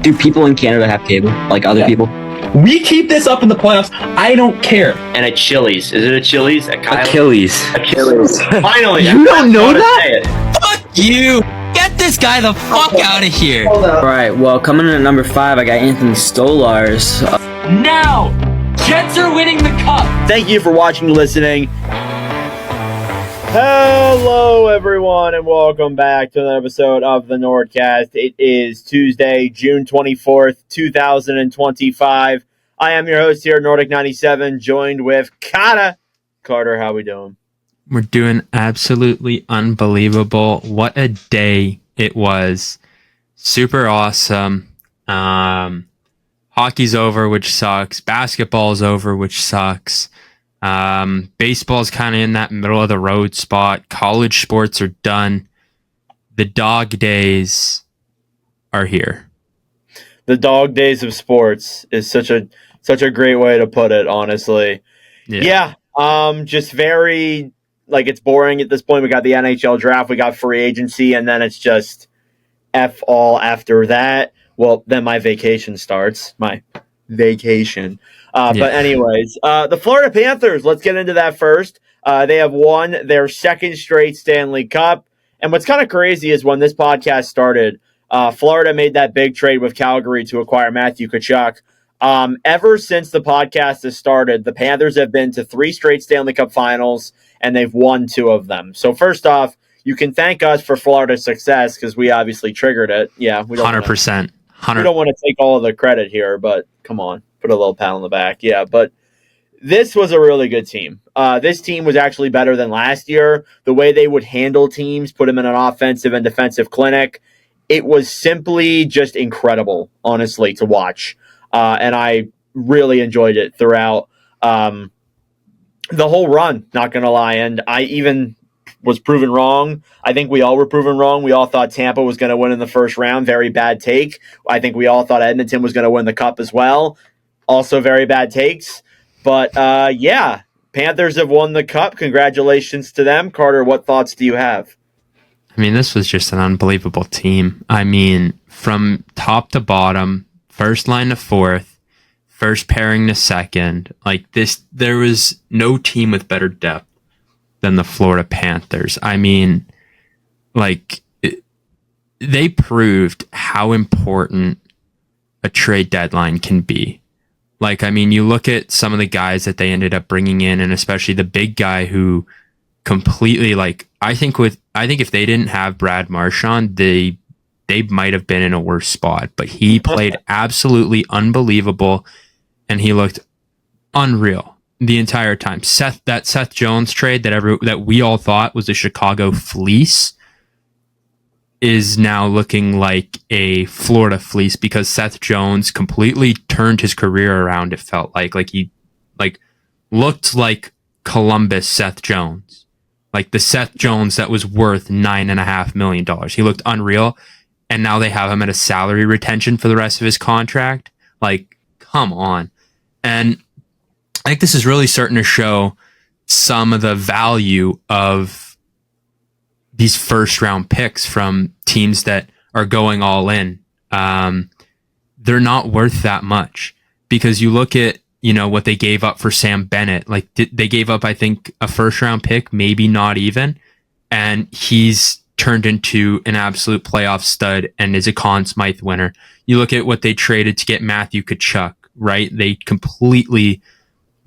Do people in Canada have cable, like other people? We keep this up in the playoffs. I don't care. And at Chili's. Is it a Chili's? Achilles. Finally. You don't know that? Fuck you! Get this guy the fuck out of here! Alright, well, coming in at number 5, I got Anthony Stolars. Now! Jets are winning the cup! Thank you for watching and listening. Hello, everyone, and welcome back to another episode of the NordCast. It is Tuesday, June 24th, 2025. I am your host here, Nordic97, joined with Carter. Carter, how we doing? We're doing absolutely unbelievable. What a day it was. Super awesome. Hockey's over, which sucks. Basketball's over, which sucks. Baseball's kind of in that middle of the road spot. College sports are done. The dog days are here. The dog days of sports is such a great way to put it, honestly. Yeah. Just very, like, it's boring at this point. We got the NHL draft, we got free agency, and then it's just F all after that. Well, then my vacation starts. My vacation. But anyways, the Florida Panthers, let's get into that first. They have won their second straight Stanley Cup. And what's kind of crazy is when this podcast started, Florida made that big trade with Calgary to acquire Matthew Tkachuk. Ever since the podcast has started, the Panthers have been to 3 straight Stanley Cup finals, and they've won 2 of them. So first off, you can thank us for Florida's success because we obviously triggered it. Yeah, we don't 100%. We don't want to take all of the credit here, but come on, put a little pat on the back. Yeah, but this was a really good team. This team was actually better than last year. The way they would handle teams, put them in an offensive and defensive clinic, it was simply just incredible, honestly, to watch. And I really enjoyed it throughout the whole run, not going to lie. And I even was proven wrong. I think we all were proven wrong. We all thought Tampa was going to win in the first round. Very bad take. I think we all thought Edmonton was going to win the cup as well. Also very bad takes. But, yeah, Panthers have won the cup. Congratulations to them. Carter, what thoughts do you have? I mean, this was just an unbelievable team. I mean, from top to bottom, first line to fourth, first pairing to second, like this, there was no team with better depth than the Florida Panthers. I mean, like, they proved how important a trade deadline can be. Like, I mean, you look at some of the guys that they ended up bringing in, and especially the big guy who completely, like, I think if they didn't have Brad Marchand, they might have been in a worse spot. But he played absolutely unbelievable, and he looked unreal the entire time. That Seth Jones trade that we all thought was a Chicago fleece is now looking like a Florida fleece because Seth Jones completely turned his career around. It felt like he looked like Columbus Seth Jones, like the Seth Jones that was worth $9.5 million. He looked unreal, and now they have him at a salary retention for the rest of his contract. Like, come on. And I think this is really starting to show some of the value of these first round picks from teams that are going all in. They're not worth that much because you look at, what they gave up for Sam Bennett. Like, they gave up, I think, a first round pick, maybe not even. And he's turned into an absolute playoff stud and is a Conn Smythe winner. You look at what they traded to get Matthew Tkachuk, right? They completely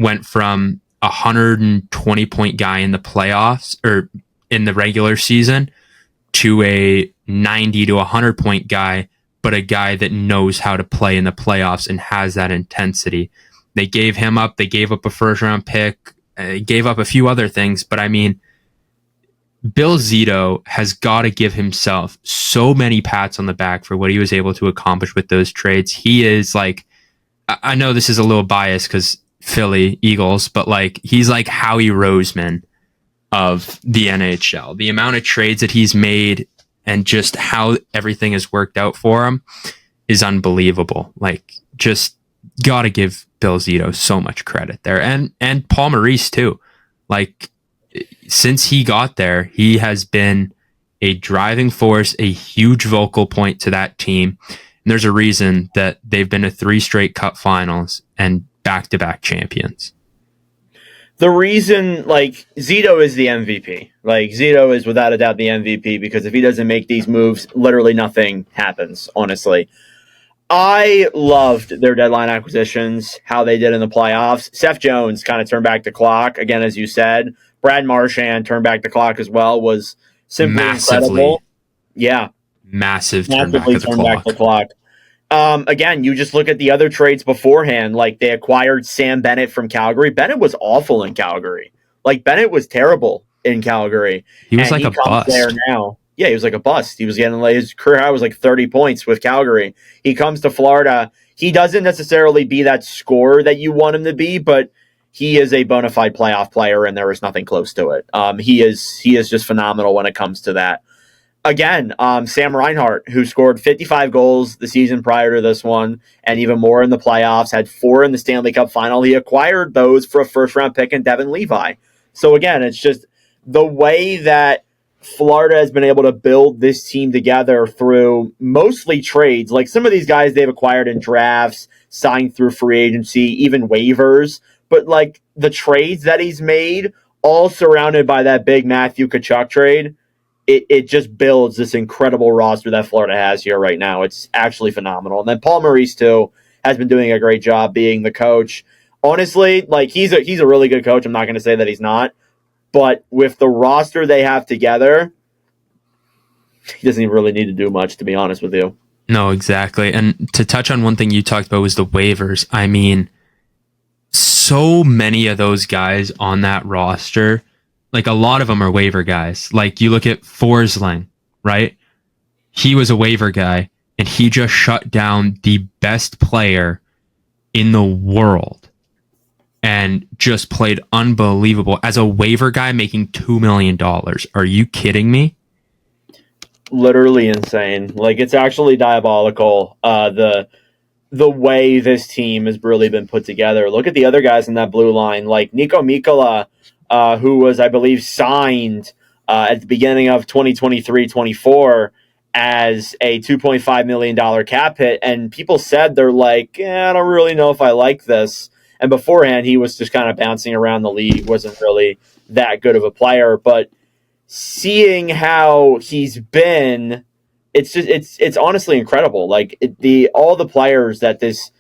went from a 120-point guy in the playoffs or in the regular season to a 90 to 100-point guy, but a guy that knows how to play in the playoffs and has that intensity. They gave him up. They gave up a first-round pick, gave up a few other things, but I mean, Bill Zito has got to give himself so many pats on the back for what he was able to accomplish with those trades. He is like, I know this is a little biased because Philly Eagles, but like he's like Howie Roseman of the NHL. The amount of trades that he's made and just how everything has worked out for him is unbelievable. Like, just got to give Bill Zito so much credit there, and Paul Maurice too. Like, since he got there, he has been a driving force, a huge vocal point to that team. There's a reason that they've been to 3 straight cup finals and back-to-back champions. The reason, like, Zito is the MVP. Like, Zito is without a doubt the MVP because if he doesn't make these moves, literally nothing happens, honestly. I loved their deadline acquisitions, how they did in the playoffs. Seth Jones kind of turned back the clock, again, as you said. Brad Marchand turned back the clock as well, was simply incredible. Yeah. Massively turned back the clock. Again, you just look at the other trades beforehand. Like, they acquired Sam Bennett from Calgary. Bennett was awful in Calgary. Like, Bennett was terrible in Calgary. He was like a bust. There now. Yeah, he was like a bust. He was getting, like, his career high was like 30 points with Calgary. He comes to Florida. He doesn't necessarily be that scorer that you want him to be, but he is a bona fide playoff player, and there is nothing close to it. He is just phenomenal when it comes to that. Again, Sam Reinhart, who scored 55 goals the season prior to this one, and even more in the playoffs, had 4 in the Stanley Cup final. He acquired those for a first-round pick in Devin Levi. So again, it's just the way that Florida has been able to build this team together through mostly trades. Like, some of these guys they've acquired in drafts, signed through free agency, even waivers. But, like, the trades that he's made, all surrounded by that big Matthew Tkachuk trade, it just builds this incredible roster that Florida has here right now. It's actually phenomenal. And then Paul Maurice, too, has been doing a great job being the coach. Honestly, like, he's a really good coach. I'm not going to say that he's not. But with the roster they have together, he doesn't even really need to do much, to be honest with you. No, exactly. And to touch on one thing you talked about was the waivers. I mean, so many of those guys on that roster, like, a lot of them are waiver guys. Like, you look at Forsling, right? He was a waiver guy, and he just shut down the best player in the world and just played unbelievable as a waiver guy making $2 million. Are you kidding me? Literally insane. Like, it's actually diabolical, the way this team has really been put together. Look at the other guys in that blue line, like Nico Mikkola, who was, I believe, signed at the beginning of 2023-24 as a $2.5 million cap hit. And people said, they're like, I don't really know if I like this. And beforehand, he was just kind of bouncing around the league, wasn't really that good of a player. But seeing how he's been, it's honestly incredible. Like, all the players that this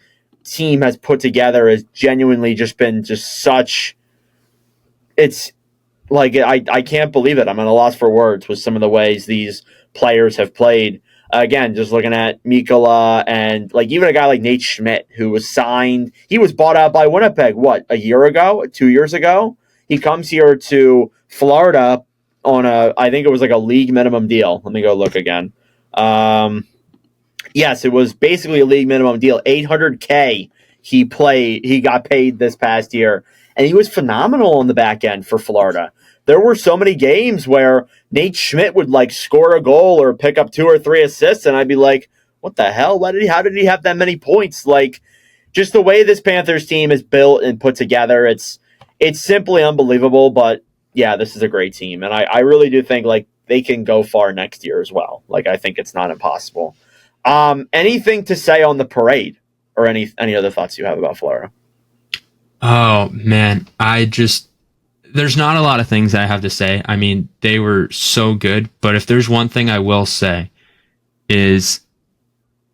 team has put together has genuinely just been just such. It's like, I can't believe it. I'm at a loss for words with some of the ways these players have played. Again, just looking at Mikkola and, like, even a guy like Nate Schmidt, who was signed. He was bought out by Winnipeg, a year ago, 2 years ago? He comes here to Florida on I think it was like a league minimum deal. Let me go look again. Yes, it was basically a league minimum deal. $800K he got paid this past year. And he was phenomenal on the back end for Florida. There were so many games where Nate Schmidt would, like, score a goal or pick up 2 or 3 assists, and I'd be like, what the hell? How did he have that many points? Like, just the way this Panthers team is built and put together, it's simply unbelievable. But yeah, this is a great team. And I really do think, like, they can go far next year as well. Like, I think it's not impossible. Anything to say on the parade or any other thoughts you have about Florida? Oh, man. There's not a lot of things I have to say. I mean, they were so good. But if there's one thing I will say is,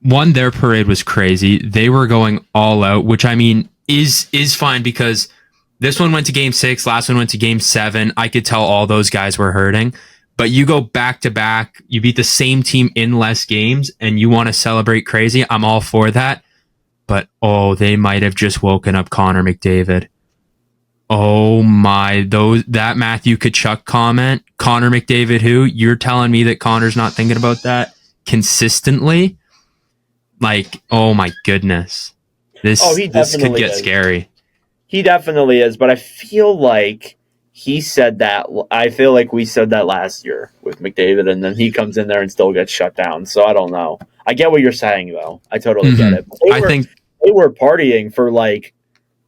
one, their parade was crazy. They were going all out, which, I mean, is fine because this one went to game 6. Last one went to game 7. I could tell all those guys were hurting. But you go back to back, you beat the same team in less games, and you want to celebrate crazy. I'm all for that. But, they might have just woken up Connor McDavid. Oh my, that Matthew Tkachuk comment, Connor McDavid who? You're telling me that Connor's not thinking about that consistently? Like, oh my goodness. This could get scary. He definitely is, but I feel like he said that. I feel like we said that last year with McDavid, and then he comes in there and still gets shut down. So I don't know. I get what you're saying, though. I totally get it. I think they were partying for, like,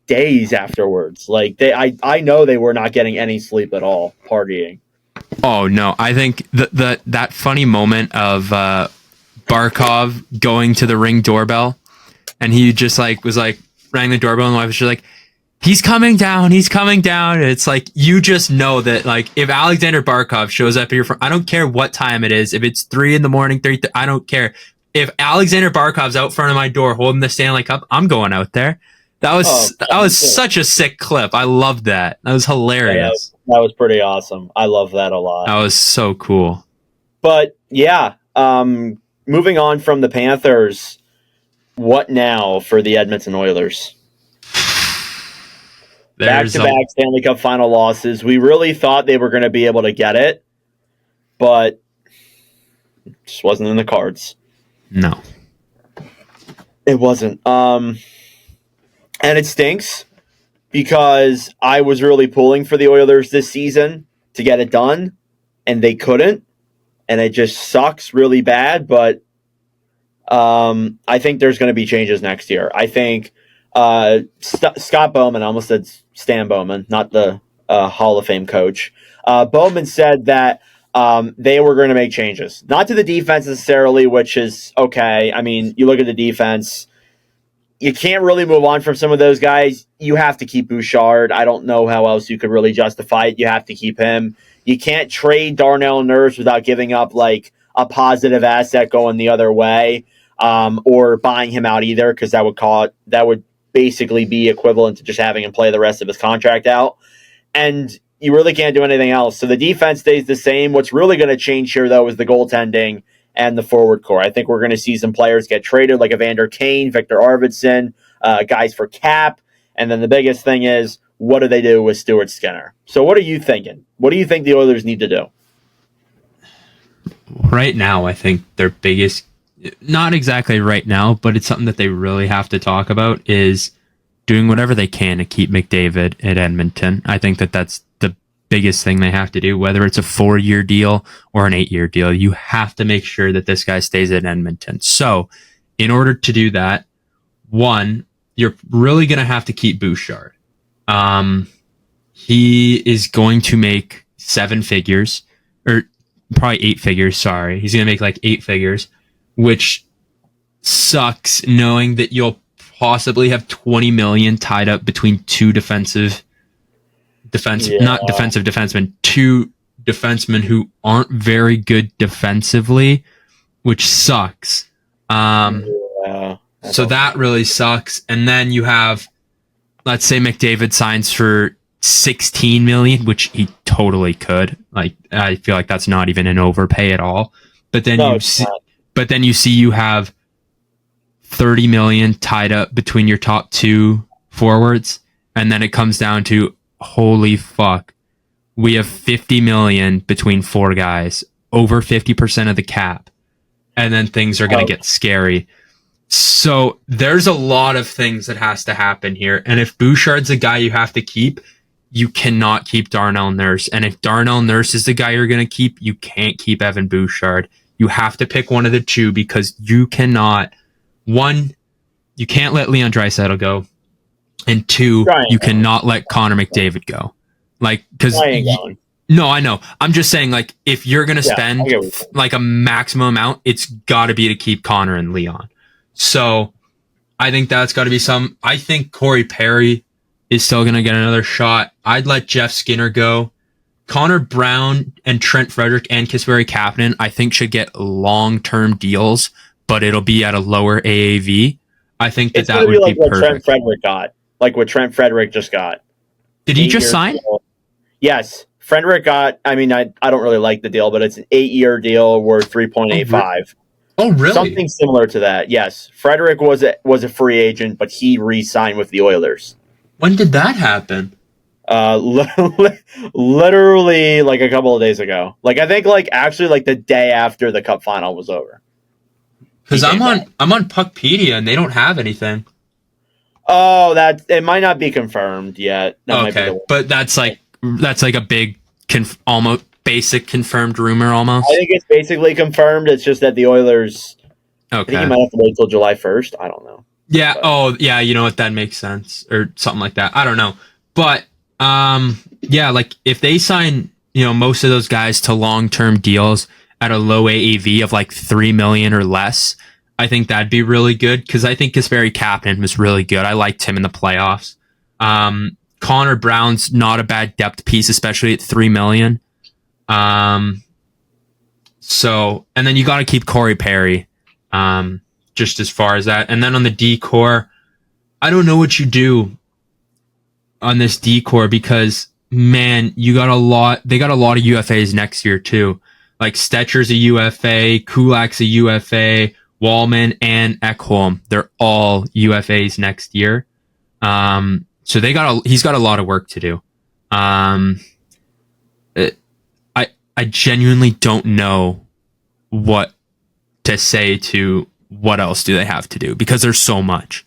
days afterwards. Like, I know they were not getting any sleep at all, partying. Oh no, I think that funny moment of Barkov going to the Ring doorbell, and he just like was like rang the doorbell, and the wife was just like, he's coming down. And it's like, you just know that, like, if Alexander Barkov shows up at your front, I don't care what time it is. If it's 3 a.m, I don't care. If Alexander Barkov's out front of my door holding the Stanley Cup, I'm going out there. That was such a sick clip. I loved that. That was hilarious. That was pretty awesome. I love that a lot. That was so cool. But yeah, moving on from the Panthers, what now for the Edmonton Oilers? Back-to-back Stanley Cup final losses. We really thought they were going to be able to get it, but it just wasn't in the cards. No. It wasn't. And it stinks because I was really pulling for the Oilers this season to get it done, and they couldn't. And it just sucks really bad, but I think there's going to be changes next year. I think Scott Bowman, I almost said Stan Bowman, not the Hall of Fame coach. Bowman said that they were going to make changes. Not to the defense necessarily, which is okay. I mean, you look at the defense, you can't really move on from some of those guys. You have to keep Bouchard. I don't know how else you could really justify it. You have to keep him. You can't trade Darnell Nurse without giving up like a positive asset going the other way, or buying him out either, because that would basically be equivalent to just having him play the rest of his contract out. And you really can't do anything else. So the defense stays the same. What's really going to change here, though, is the goaltending and the forward core. I think we're going to see some players get traded, like Evander Kane, Victor Arvidsson, guys for cap. And then the biggest thing is, what do they do with Stuart Skinner? So what are you thinking? What do you think the Oilers need to do? Right now, I think their biggest, not exactly right now, but it's something that they really have to talk about, is doing whatever they can to keep McDavid at Edmonton. I think that that's the biggest thing they have to do, whether it's a 4-year deal or an 8-year deal. You have to make sure that this guy stays at Edmonton. So in order to do that, one, you're really going to have to keep Bouchard. He is going to make 7 figures, or probably 8 figures. Sorry. He's going to make like 8 figures, which sucks knowing that you'll possibly have 20 million tied up between two defensemen, two defensemen who aren't very good defensively, which sucks. So that really sucks. And then you have, let's say McDavid signs for 16 million, which he totally could. Like, I feel like that's not even an overpay at all. But then you see you have 30 million tied up between your top 2 forwards, and then it comes down to, holy fuck, we have 50 million between 4 guys, over 50% of the cap, and then things are going to get scary. So there's a lot of things that has to happen here. And if Bouchard's a guy you have to keep, you cannot keep Darnell Nurse. And if Darnell Nurse is the guy you're going to keep, you can't keep Evan Bouchard. You have to pick one of the two, because you cannot, one, you can't let Leon Draisaitl go. And 2, you cannot let Connor McDavid go. Like, because no, I know. I'm just saying, like, if you're going to spend like a maximum amount, it's got to be to keep Connor and Leon. So I think that's got to be some. I think Corey Perry is still going to get another shot. I'd let Jeff Skinner go. Connor Brown and Trent Frederick and Kasperi Kapanen, I think, should get long-term deals, but it'll be at a lower AAV. I think that would be like what Trent Frederick got, like what Trent Frederick just got. Did he just sign? Yes. Frederick got, I mean, I don't really like the deal, but it's an 8-year deal worth 3.85. Oh, really? Something similar to that, yes. Frederick was a free agent, but he re-signed with the Oilers. When did that happen? Literally like a couple of days ago. Like, I think like actually like the day after the Cup final was over. Because I'm on Puckpedia and they don't have anything. Oh, that it might not be confirmed yet. Okay, but that's like a big almost basic confirmed rumor almost. I think it's basically confirmed. It's just that the Oilers. Okay. I think you might have to wait till July 1st. I don't know. Yeah. But. Oh, yeah. You know what? That makes sense, or something like that. I don't know, but yeah, like if they sign, most of those guys to long-term deals, at a low AAV of like 3 million or less, I think that'd be really good because I think Kasperi Kapanen was really good. I liked him in the playoffs. Connor Brown's not a bad depth piece, especially at 3 million. So, and then you got to keep Corey Perry, just as far as that. And then on the D core, I don't know what you do on this D core because, man, they got a lot of UFAs next year too. Like Stetcher's a UFA, Kulak's a UFA, Wallman and Ekholm. They're all UFAs next year. So he's got a lot of work to do. I genuinely don't know what to say to what else do they have to do because there's so much.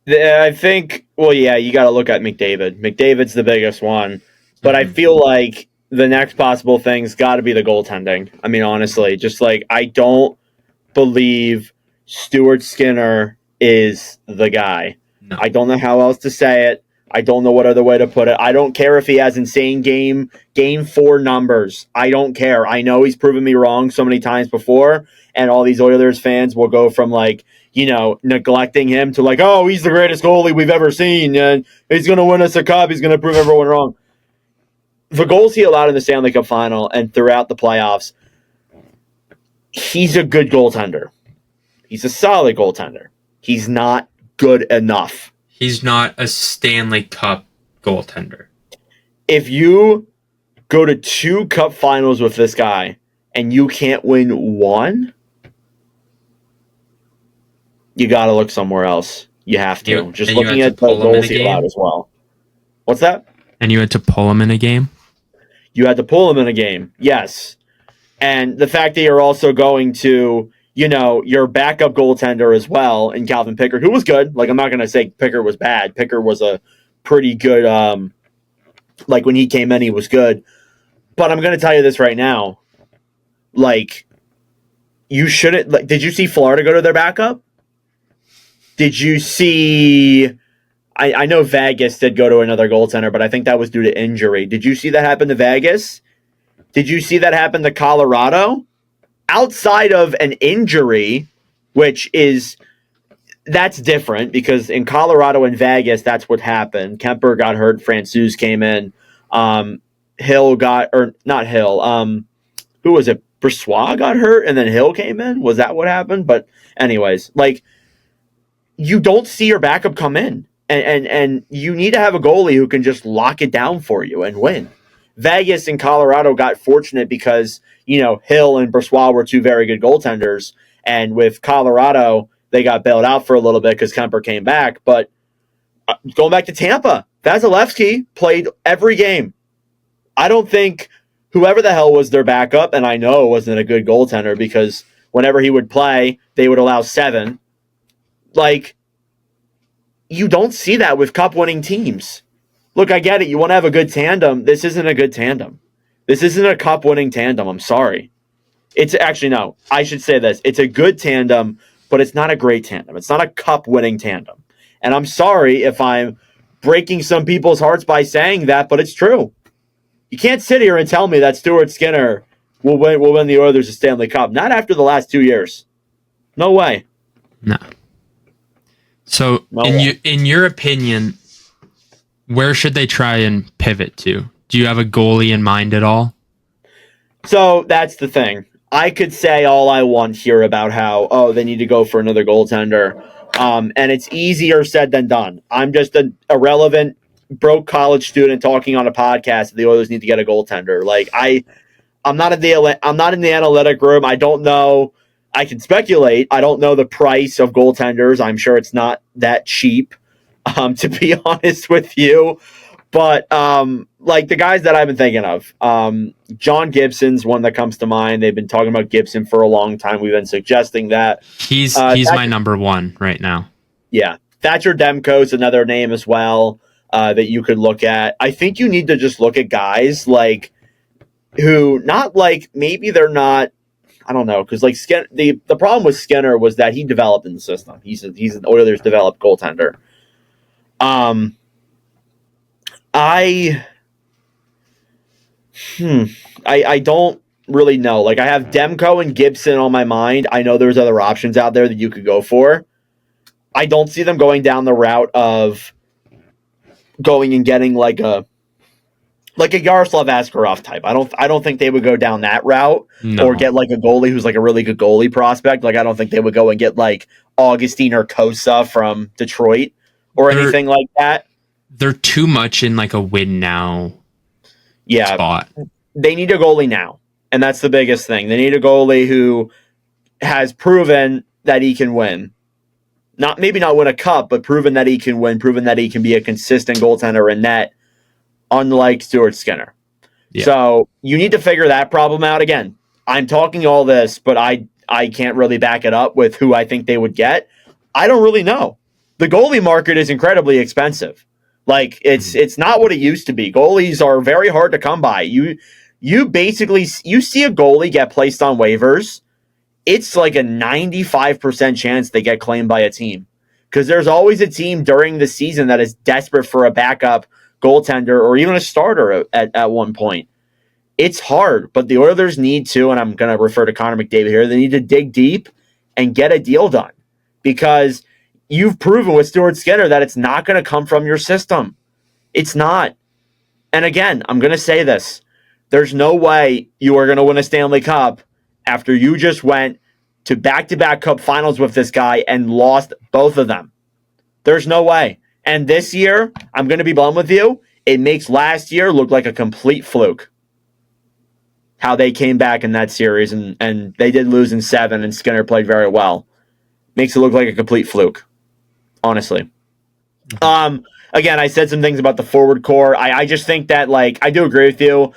I think, well, yeah, you got to look at McDavid. McDavid's the biggest one, but I feel like the next possible thing's got to be the goaltending. I mean, honestly, just like I don't believe Stuart Skinner is the guy. No. I don't know how else to say it. I don't know what other way to put it. I don't care if he has insane game 4 numbers. I don't care. I know he's proven me wrong so many times before, and all these Oilers fans will go from like, neglecting him to like, oh, he's the greatest goalie we've ever seen, and he's going to win us a cup. He's going to prove everyone wrong. The goals he allowed in the Stanley Cup final and throughout the playoffs, he's a good goaltender. He's a solid goaltender. He's not good enough. He's not a Stanley Cup goaltender. If you go to 2 cup finals with this guy and you can't win 1, you got to look somewhere else. You have to. Just looking at the goals he allowed as well. What's that? And you had to pull him in a game? You had to pull him in a game, yes. And the fact that you're also going to, your backup goaltender as well in Calvin Pickard, who was good. Like, I'm not going to say Pickard was bad. Pickard was a pretty good, like, when he came in, he was good. But I'm going to tell you this right now. Like, you shouldn't, like, did you see Florida go to their backup? Did you see, I know Vegas did go to another goaltender, but I think that was due to injury. Did you see that happen to Vegas? Did you see that happen to Colorado? Outside of an injury, that's different because in Colorado and Vegas, that's what happened. Kemper got hurt. Francouz came in. Hill got, or not Hill. Who was it? Bressois got hurt and then Hill came in. Was that what happened? But anyways, like, you don't see your backup come in and you need to have a goalie who can just lock it down for you and win. Vegas and Colorado got fortunate because, Hill and Bressois were 2 very good goaltenders. And with Colorado, they got bailed out for a little bit because Kemper came back. But going back to Tampa, Vasilevsky played every game. I don't think whoever the hell was their backup, and I know it wasn't a good goaltender because whenever he would play, they would allow 7. Like, you don't see that with cup-winning teams. Look, I get it. You want to have a good tandem. This isn't a good tandem. This isn't a cup-winning tandem. I'm sorry. It's actually, no. I should say this. It's a good tandem, but it's not a great tandem. It's not a cup-winning tandem. And I'm sorry if I'm breaking some people's hearts by saying that, but it's true. You can't sit here and tell me that Stuart Skinner will win the Oilers a Stanley Cup. Not after the last 2 years. No way. No. So, in your opinion, where should they try and pivot to? Do you have a goalie in mind at all? So that's the thing. I could say all I want here about how, they need to go for another goaltender. And it's easier said than done. I'm just an irrelevant, broke college student talking on a podcast that the Oilers need to get a goaltender. Like, I'm not in the analytic room. I don't know. I can speculate. I don't know the price of goaltenders. I'm sure it's not that cheap, to be honest with you. But like the guys that I've been thinking of, John Gibson's one that comes to mind. They've been talking about Gibson for a long time. We've been suggesting that. He's my number 1 right now. Yeah. Thatcher Demko's another name as well that you could look at. I think you need to just look at guys like who, not like, maybe they're not, I don't know, because like the problem with Skinner was that he developed in the system. He's an Oilers developed goaltender. I don't really know. Like, I have Demko and Gibson on my mind. I know there's other options out there that you could go for. I don't see them going down the route of going and getting like a Yaroslav Askarov type. I don't think they would go down that route or get like a goalie who's like a really good goalie prospect. Like, I don't think they would go and get like Augustine or Kosa from Detroit or anything like that. They're too much in like a win now spot. They need a goalie now. And that's the biggest thing. They need a goalie who has proven that he can win. Maybe not win a cup, but proven that he can win, proven that he can be a consistent goaltender in net, unlike Stuart Skinner. Yeah. So you need to figure that problem out. Again, I'm talking all this, but I can't really back it up with who I think they would get. I don't really know. The goalie market is incredibly expensive. Like, it's not what it used to be. Goalies are very hard to come by. You basically see a goalie get placed on waivers, it's like a 95% chance they get claimed by a team, because there's always a team during the season that is desperate for a backup goaltender or even a starter at one point. It's hard, but the Oilers need to, and I'm going to refer to Connor McDavid here, they need to dig deep and get a deal done, because you've proven with Stuart Skinner that it's not going to come from your system. It's not. And again, I'm going to say this. There's no way you are going to win a Stanley Cup after you just went to back-to-back Cup finals with this guy and lost both of them. There's no way. And this year, I'm going to be blunt with you, it makes last year look like a complete fluke. How they came back in that series, and they did lose in 7, and Skinner played very well. Makes it look like a complete fluke, honestly. Again, I said some things about the forward core. I just think that, like, I do agree with you.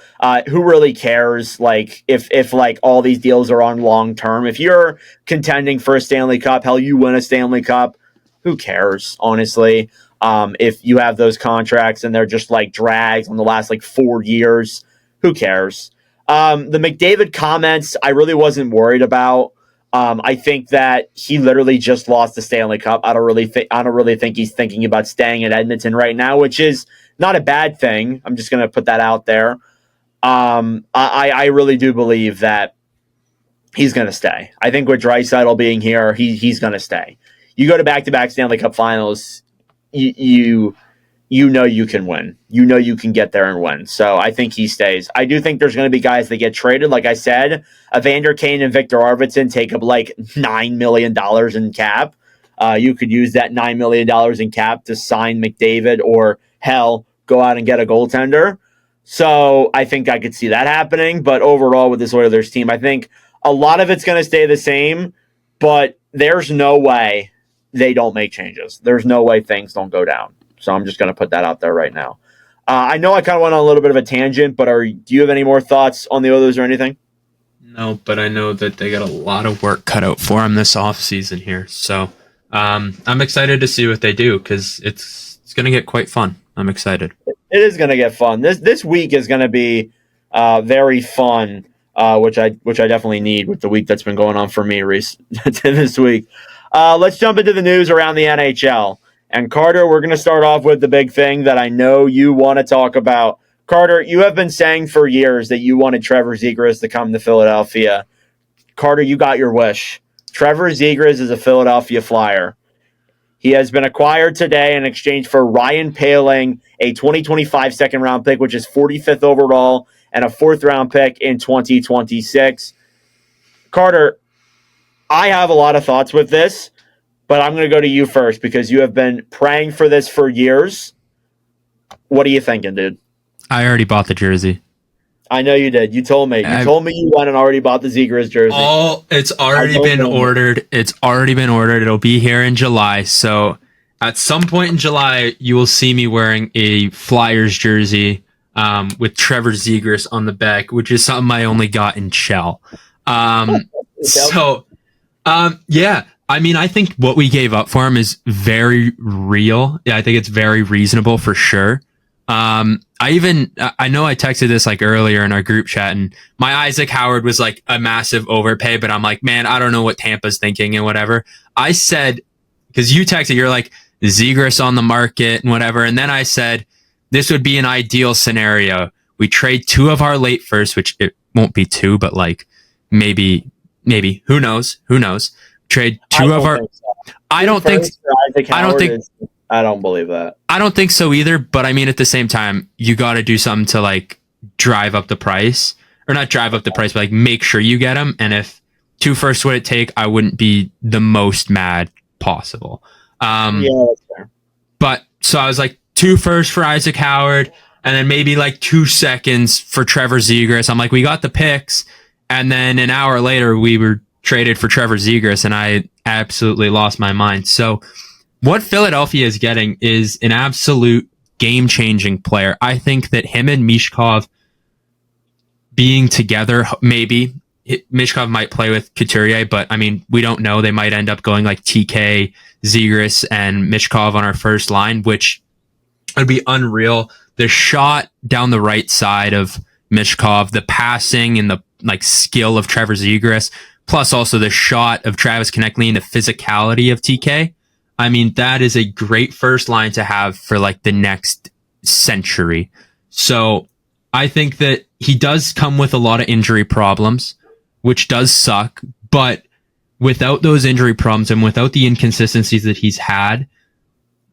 Who really cares, like, if like all these deals are on long term? If you're contending for a Stanley Cup, hell, you win a Stanley Cup, who cares, honestly? If you have those contracts and they're just like drags on the last like 4 years, who cares? The McDavid comments, I really wasn't worried about. I think that he literally just lost the Stanley Cup. I don't really think he's thinking about staying at Edmonton right now, which is not a bad thing. I'm just going to put that out there. I really do believe that he's going to stay. I think with Draisaitl being here, he's going to stay. You go to back-to-back Stanley Cup finals, you know you can win. You know you can get there and win. So I think he stays. I do think there's going to be guys that get traded. Like I said, Evander Kane and Victor Arvidsson take up like $9 million in cap. You could use that $9 million in cap to sign McDavid, or hell, go out and get a goaltender. So I think I could see that happening. But overall with this Oilers team, I think a lot of it's going to stay the same, but there's no way they don't make changes. There's no way things don't go down. So I'm just going to put that out there right now. I know I kind of went on a little bit of a tangent, but do you have any more thoughts on the Oilers or anything? No, but I know that they got a lot of work cut out for them this offseason here. So I'm excited to see what they do, because it's going to get quite fun. I'm excited. It is going to get fun. This week is going to be very fun, which I definitely need with the week that's been going on for me, Reese, this week. Let's jump into the news around the NHL. And Carter, we're going to start off with the big thing that I know you want to talk about. Carter, you have been saying for years that you wanted Trevor Zegras to come to Philadelphia. Carter, you got your wish. Trevor Zegras is a Philadelphia Flyer. He has been acquired today in exchange for Ryan Poehling, a 2025 second-round pick, which is 45th overall, and a fourth-round pick in 2026. Carter, I have a lot of thoughts with this, but I'm going to go to you first, because you have been praying for this for years. What are you thinking, dude? I already bought the jersey. I know you did. You told me. You told me you went and already bought the Zegras jersey. It's already been ordered. It's already been ordered. It'll be here in July. So at some point in July, you will see me wearing a Flyers jersey with Trevor Zegras on the back, which is something I only got in shell. Yeah. I mean, I think what we gave up for him is very real. Yeah, I think it's very reasonable for sure. I know I texted this like earlier in our group chat, and my Isaac Howard was like a massive overpay, but I'm like, man, I don't know what Tampa's thinking and whatever. I said, because you texted, you're like, Zegras on the market and whatever. And then I said, this would be an ideal scenario. We trade 2 of our late firsts, which won't be two, but like maybe who knows? Trade two of our. I don't think. I don't believe that. I don't think so either. But I mean, at the same time, you got to do something to like drive up the price, or not drive up the price, but like make sure you get them. And if 2 firsts would it take, I wouldn't be the most mad possible. Yeah, that's fair. But so I was like 2 firsts for Isaac Howard, and then maybe like 2 seconds for Trevor Zegras. I'm like, we got the picks, and then an hour later we were traded for Trevor Zegras, and I absolutely lost my mind. So what Philadelphia is getting is an absolute game-changing player. I think that him and Mishkov being together, maybe Mishkov might play with Couturier, but I mean, we don't know. They might end up going like TK, Zegras, and Mishkov on our first line, which would be unreal. The shot down the right side of Mishkov, the passing and the like skill of Trevor Zegras, plus also the shot of Travis Konechny and the physicality of TK. I mean, that is a great first line to have for like the next century. So I think that he does come with a lot of injury problems, which does suck, but without those injury problems and without the inconsistencies that he's had,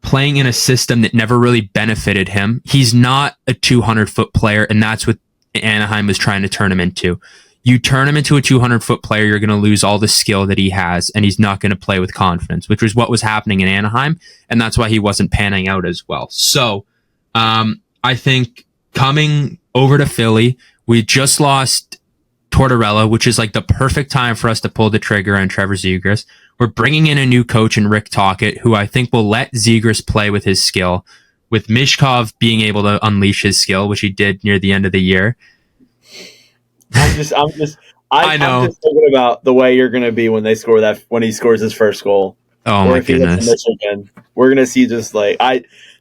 playing in a system that never really benefited him, he's not a 200-foot player, and that's what Anaheim was trying to turn him into. You turn him into a 200-foot player, you're going to lose all the skill that he has, and he's not going to play with confidence, which was what was happening in Anaheim, and that's why he wasn't panning out as well. So I think coming over to Philly, we just lost Tortorella, which is like the perfect time for us to pull the trigger on Trevor Zegras. We're bringing in a new coach in Rick Tocchet, who I think will let Zegras play with his skill, with Mishkov being able to unleash his skill, which he did near the end of the year. I'm just thinking about the way you're going to be when he scores his first goal. Oh my goodness. Michigan. We're going to see just like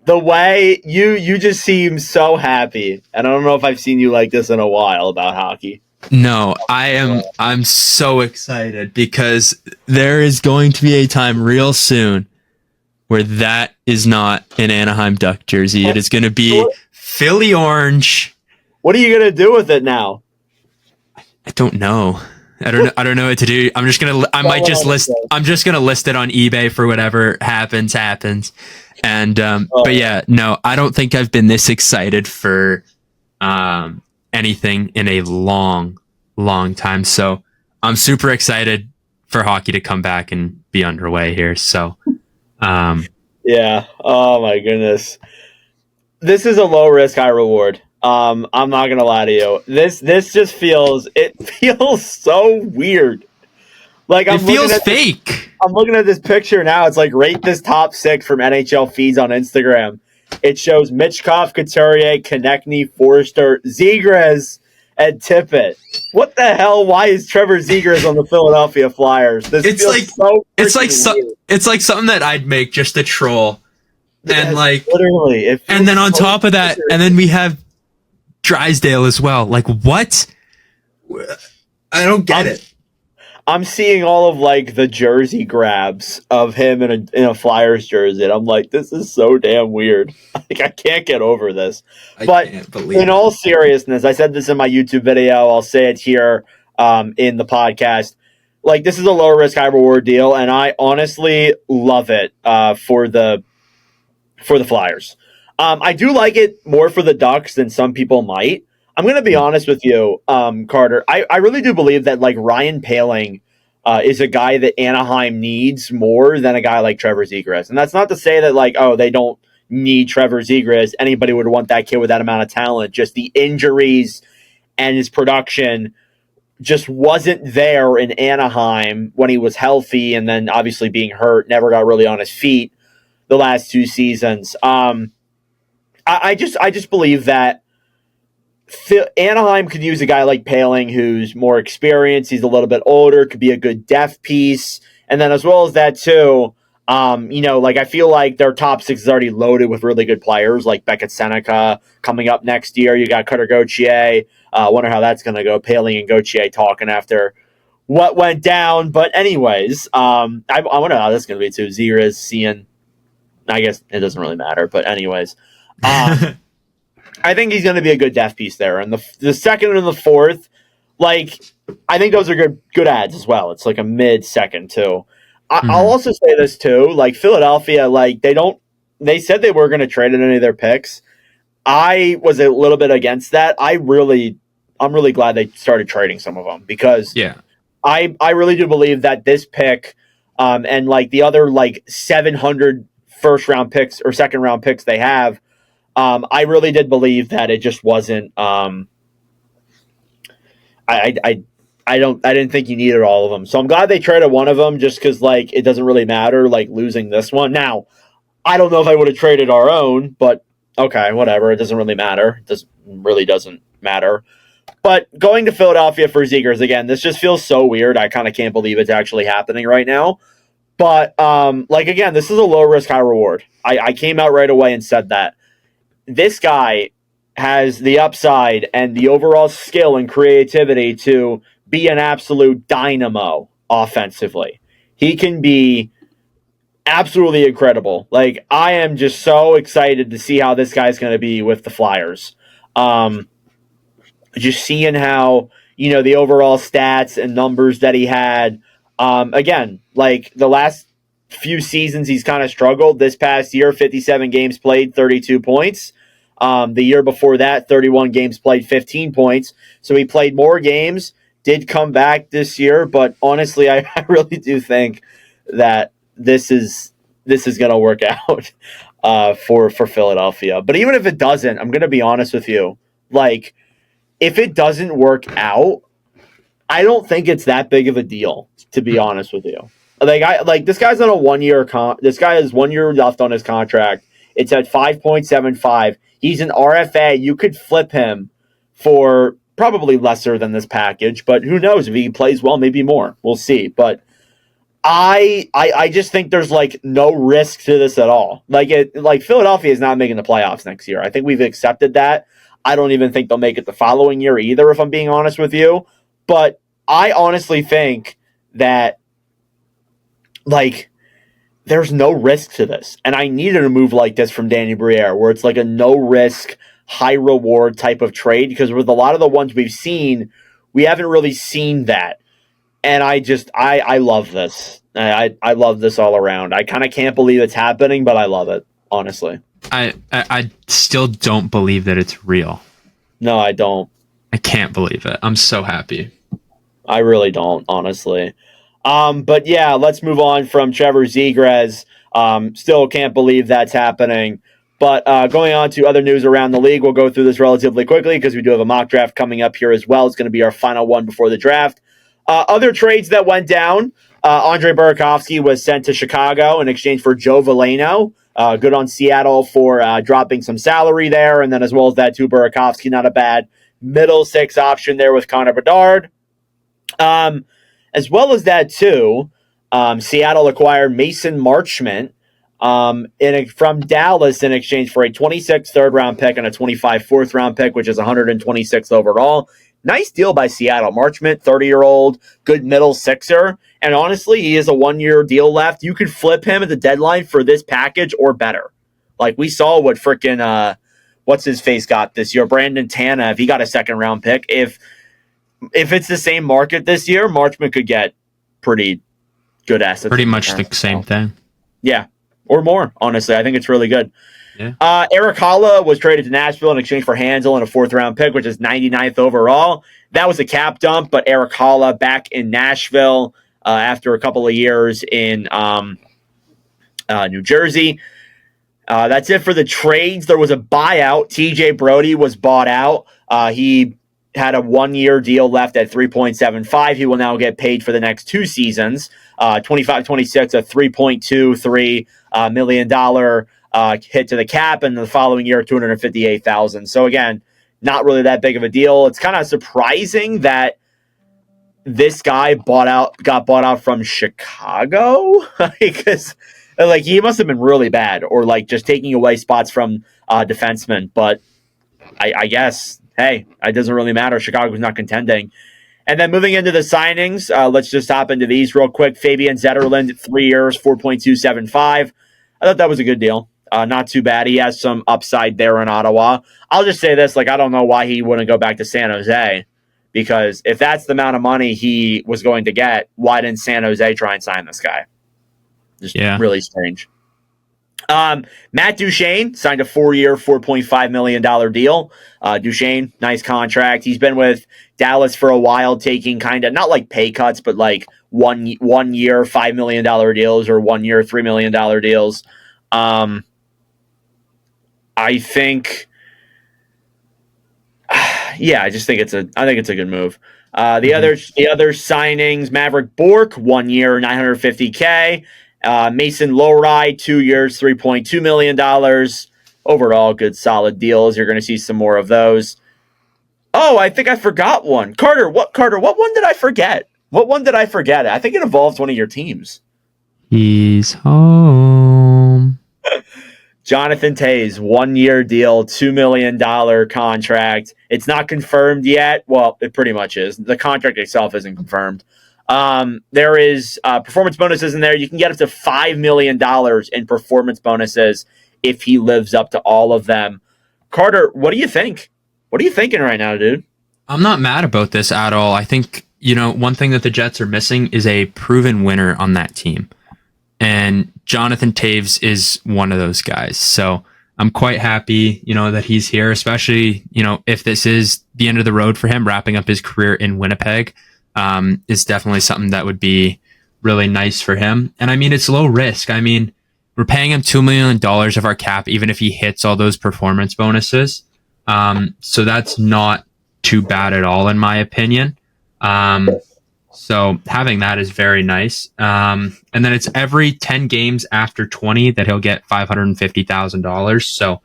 the way you just seem so happy. And I don't know if I've seen you like this in a while about hockey. No, I'm so excited because there is going to be a time real soon where that is not an Anaheim Duck jersey. It is going to be Philly orange. What are you going to do with it now? I don't know. I don't know what to do. I'm just going to list it on eBay for whatever happens. And but yeah, no, I don't think I've been this excited for anything in a long time. So I'm super excited for hockey to come back and be underway here. So yeah. Oh my goodness. This is a low risk, high reward. I'm not gonna lie to you. This just feels so weird. Like it feels fake. I'm looking at this picture now. It's like rate this top 6 from NHL feeds on Instagram. It shows Michkov, Couturier, Konechny, Forster, Zegras, and Tippett. What the hell? Why is Trevor Zegras on the Philadelphia Flyers? It's like something that I'd make just to troll. Yes, and like literally, and then on top of that, and then we have Drysdale as well. Like what? I don't get it. I'm seeing all of like the jersey grabs of him in a Flyers jersey, and I'm like, this is so damn weird. Like I can't get over this. But in all seriousness, I said this in my YouTube video. I'll say it here in the podcast. Like this is a low risk, high reward deal, and I honestly love it for the Flyers. I do like it more for the Ducks than some people might. I'm going to be honest with you, Carter. I really do believe that like Ryan Poehling is a guy that Anaheim needs more than a guy like Trevor Zegras. And that's not to say that like, oh, they don't need Trevor Zegras. Anybody would want that kid with that amount of talent. Just the injuries and his production just wasn't there in Anaheim when he was healthy, and then obviously being hurt, never got really on his feet the last 2 seasons. I just believe that Anaheim could use a guy like Poehling who's more experienced. He's a little bit older, could be a good depth piece. And then as well as that too, like I feel like their top 6 is already loaded with really good players like Beckett Seneca coming up next year. You got Cutter Gauthier. Wonder how that's going to go. Poehling and Gauthier talking after what went down. But anyways, I wonder how that's going to be too. Zegras seeing, I guess it doesn't really matter. But anyways, I think he's going to be a good depth piece there. And the second and the fourth, Like, I think those are good ads as well. It's like a mid-second, too. I'll also say this, too. Like, Philadelphia, like, they said they were going to trade in any of their picks. I was a little bit against that. I'm really glad they started trading some of them because I really do believe that this pick and like the other like 700 first round picks or second round picks they have, I really did believe that it just wasn't. I didn't think you needed all of them, so I'm glad they traded one of them just because like it doesn't really matter like losing this one. Now I don't know if I would have traded our own, but okay, whatever. It doesn't really matter. It doesn't matter. But going to Philadelphia for Zegers, again, this just feels so weird. I kind of can't believe it's actually happening right now. But, like, again, this is a low risk, high reward. I came out right away and said that. This guy has the upside and the overall skill and creativity to be an absolute dynamo offensively. He can be absolutely incredible. Like, I am just so excited to see how this guy's going to be with the Flyers. Just seeing how, the overall stats and numbers that he had. Again, like the last few seasons, he's kind of struggled. This past year, 57 games played, 32 points. The year before that, 31 games played, 15 points. So he played more games, did come back this year. But honestly, I really do think that this is going to work out for Philadelphia. But even if it doesn't, I'm going to be honest with you. Like, if it doesn't work out, I don't think it's that big of a deal, to be honest with you. This guy's on a 1 year this guy has 1 year left on his contract. It's at 5.75. He's an RFA. You could flip him for probably lesser than this package, but who knows if he plays well, maybe more. We'll see. But I just think there's like no risk to this at all. Like Philadelphia is not making the playoffs next year. I think we've accepted that. I don't even think they'll make it the following year either, if I'm being honest with you. But I honestly think that, like, there's no risk to this. And I needed a move like this from Danny Briere, where it's like a no-risk, high-reward type of trade, because with a lot of the ones we've seen, we haven't really seen that. And I love this. I love this all around. I kind of can't believe it's happening, but I love it, honestly. I still don't believe that it's real. No, I don't. I can't believe it. I'm so happy. I really don't, honestly. But yeah, let's move on from Trevor Zegras. Still can't believe that's happening. But going on to other news around the league, we'll go through this relatively quickly because we do have a mock draft coming up here as well. It's going to be our final one before the draft. Other trades that went down, Andre Burakovsky was sent to Chicago in exchange for Joe Veleno. Good on Seattle for dropping some salary there. And then as well as that, too, Burakovsky, not a bad middle six option there with Connor Bedard. As well as that, too, Seattle acquired Mason Marchment from Dallas in exchange for a 26th third-round pick and a 25 fourth-round pick, which is 126th overall. Nice deal by Seattle. Marchment, 30-year-old, good middle sixer. And honestly, he has a 1 year deal left. You could flip him at the deadline for this package or better. Like we saw what freaking what's his face got this year. Brandon Tanev, if he got a second-round pick. If it's the same market this year, Marchment could get pretty good assets. Pretty much the same thing. Yeah, or more, honestly. I think it's really good. Yeah. Eric Holla was traded to Nashville in exchange for Hansel and a fourth-round pick, which is 99th overall. That was a cap dump, but Eric Holla back in Nashville after a couple of years in New Jersey. That's it for the trades. There was a buyout. TJ Brody was bought out. He had a 1 year deal left at 3.75. He will now get paid for the next two seasons. 25-26, a $3.23 million hit to the cap, and the following year, $258,000. So again, not really that big of a deal. It's kind of surprising that this guy got bought out from Chicago because like he must have been really bad or like just taking away spots from defensemen. But I guess, hey, it doesn't really matter. Chicago's not contending. And then moving into the signings, let's just hop into these real quick. Fabian Zetterlund, 3 years, 4.275. I thought that was a good deal. Not too bad. He has some upside there in Ottawa. I'll just say this, like I don't know why he wouldn't go back to San Jose because if that's the amount of money he was going to get, why didn't San Jose try and sign this guy? Just really strange. Matt Duchene signed a 4-year, $4.5 million deal. Duchene, nice contract. He's been with Dallas for a while, taking kind of not like pay cuts, but like one year, $5 million deals or 1 year, $3 million deals. I think, I just think it's a good move. The other signings, Maverick Bork, 1 year, $950K. Mason Lowry, 2 years, $3.2 million. Overall, good solid deals. You're going to see some more of those. Oh, I think I forgot one. Carter, what one did I forget? I think it involves one of your teams. He's home. Jonathan Toews, 1 year deal, $2 million contract. It's not confirmed yet. Well, it pretty much is. The contract itself isn't confirmed. There is performance bonuses in there. You can get up to $5 million in performance bonuses if he lives up to all of them. Carter, what do you think? What are you thinking right now, dude? I'm not mad about this at all. I think, one thing that the Jets are missing is a proven winner on that team. And Jonathan Toews is one of those guys. So I'm quite happy, that he's here, especially, if this is the end of the road for him, wrapping up his career in Winnipeg. Is definitely something that would be really nice for him. And I mean, it's low risk. I mean, we're paying him $2 million of our cap, even if he hits all those performance bonuses. So that's not too bad at all, in my opinion. So having that is very nice. And then it's every 10 games after 20 that he'll get $550,000. So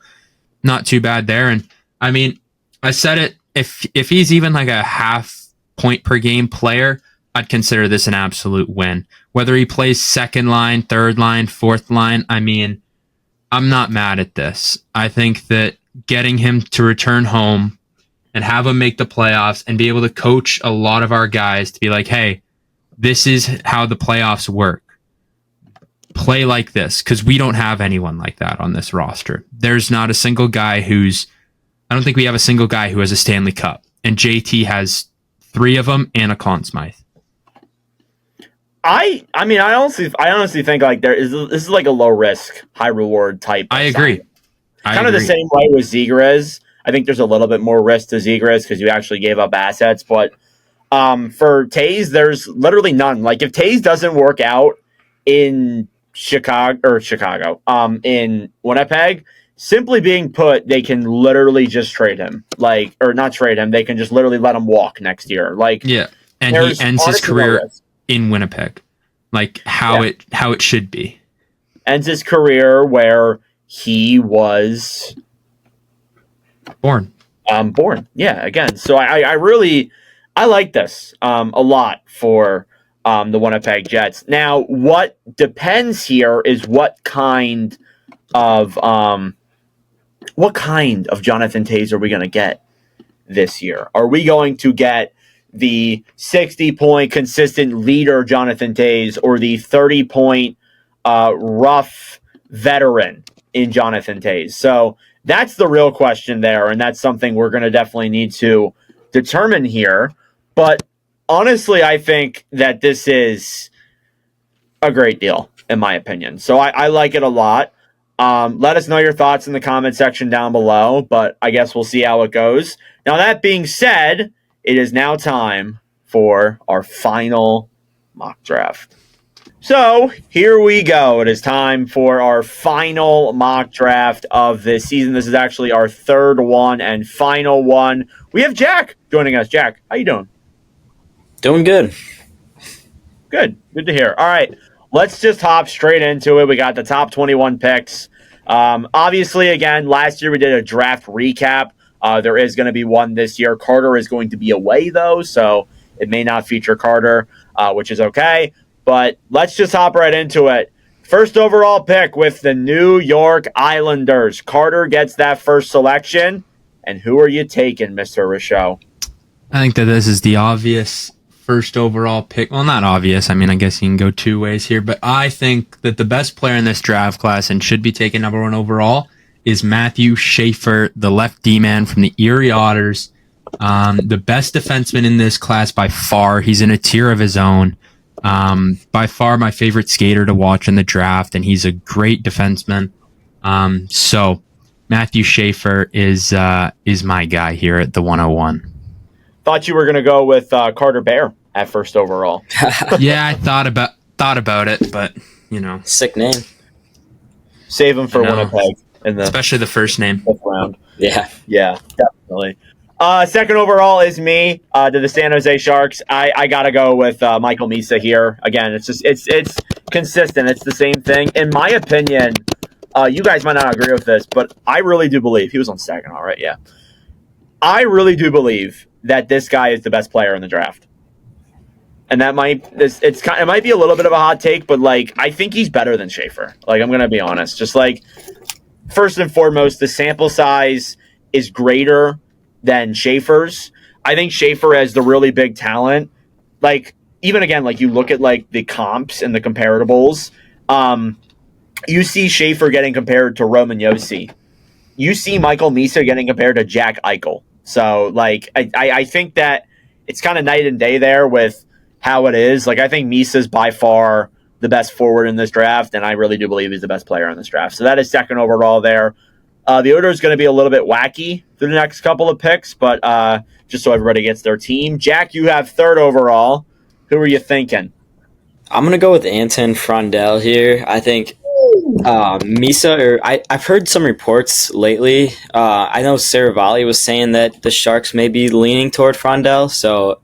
not too bad there. And I mean, I said it, if he's even like a half point per game player, I'd consider this an absolute win. Whether he plays second line, third line, fourth line, I mean, I'm not mad at this. I think that getting him to return home and have him make the playoffs and be able to coach a lot of our guys to be like, hey, this is how the playoffs work. Play like this, because we don't have anyone like that on this roster. There's not a single guy I don't think we have a single guy who has a Stanley Cup. And JT has 3 of them and a Conn Smythe. I honestly think like this is like a low risk, high reward type. I agree. Kind of the same way with Zegras. I think there's a little bit more risk to Zegras because you actually gave up assets, but for Toews, there's literally none. Like if Toews doesn't work out in Chicago, in Winnipeg, simply being put, they can literally just trade him. Or not trade him. They can just literally let him walk next year. And he ends his career in Winnipeg, how it should be. Ends his career where he was born. Yeah. Again, so I really like this a lot for the Winnipeg Jets. Now, what depends here is what kind of Jonathan Toews are we going to get this year? Are we going to get the 60-point consistent leader Jonathan Toews or the 30-point rough veteran in Jonathan Toews? So that's the real question there, and that's something we're going to definitely need to determine here. But honestly, I think that this is a great deal, in my opinion. So I like it a lot. Let us know your thoughts in the comment section down below, but I guess we'll see how it goes. Now, that being said, it is now time for our final mock draft. So here we go. It is time for our final mock draft of this season. This is actually our third one and final one. We have Jack joining us. Jack, how you doing? Doing good. Good to hear. All right, let's just hop straight into it. We got the top 21 picks. Obviously, again, last year we did a draft recap. There is going to be one this year. Carter is going to be away, though, so it may not feature Carter, which is okay. But let's just hop right into it. First overall pick with the New York Islanders. Carter gets that first selection. And who are you taking, Mr. Richaud? I think that this is the obvious first overall pick. Well, not obvious. I mean, I guess you can go two ways here. But I think that the best player in this draft class and should be taken number one overall is Matthew Schaefer, the left D-man from the Erie Otters. The best defenseman in this class by far. He's in a tier of his own. By far my favorite skater to watch in the draft, and he's a great defenseman. So Matthew Schaefer is my guy here at the 101. Thought you were going to go with Carter Bear at first overall. Yeah, I thought about it, but Sick name. Save him for Winnipeg in the especially the first name. 5th round. Yeah. Yeah, definitely. Second overall is me to the San Jose Sharks. I gotta go with Michael Misa here. Again, it's consistent. It's the same thing. In my opinion, you guys might not agree with this, but I really do believe he was on second. All right, yeah. I really do believe that this guy is the best player in the draft. And that it might be a little bit of a hot take, but like I think he's better than Schaefer. Like I'm gonna be honest. Just like first and foremost, the sample size is greater than Schaefer's. I think Schaefer has the really big talent. Like even again, like you look at like the comps and the comparables, you see Schaefer getting compared to Roman Josi. You see Michael Misa getting compared to Jack Eichel. So like I think that it's kind of night and day there with how it is. Like I think Misa's by far the best forward in this draft, and I really do believe he's the best player in this draft. So that is second overall there. The order is going to be a little bit wacky through the next couple of picks, but just so everybody gets their team. Jack, you have third overall. Who are you thinking? I'm going to go with Anton Frondel here. I think Misa, I've heard some reports lately. I know Saravalli was saying that the Sharks may be leaning toward Frondel. So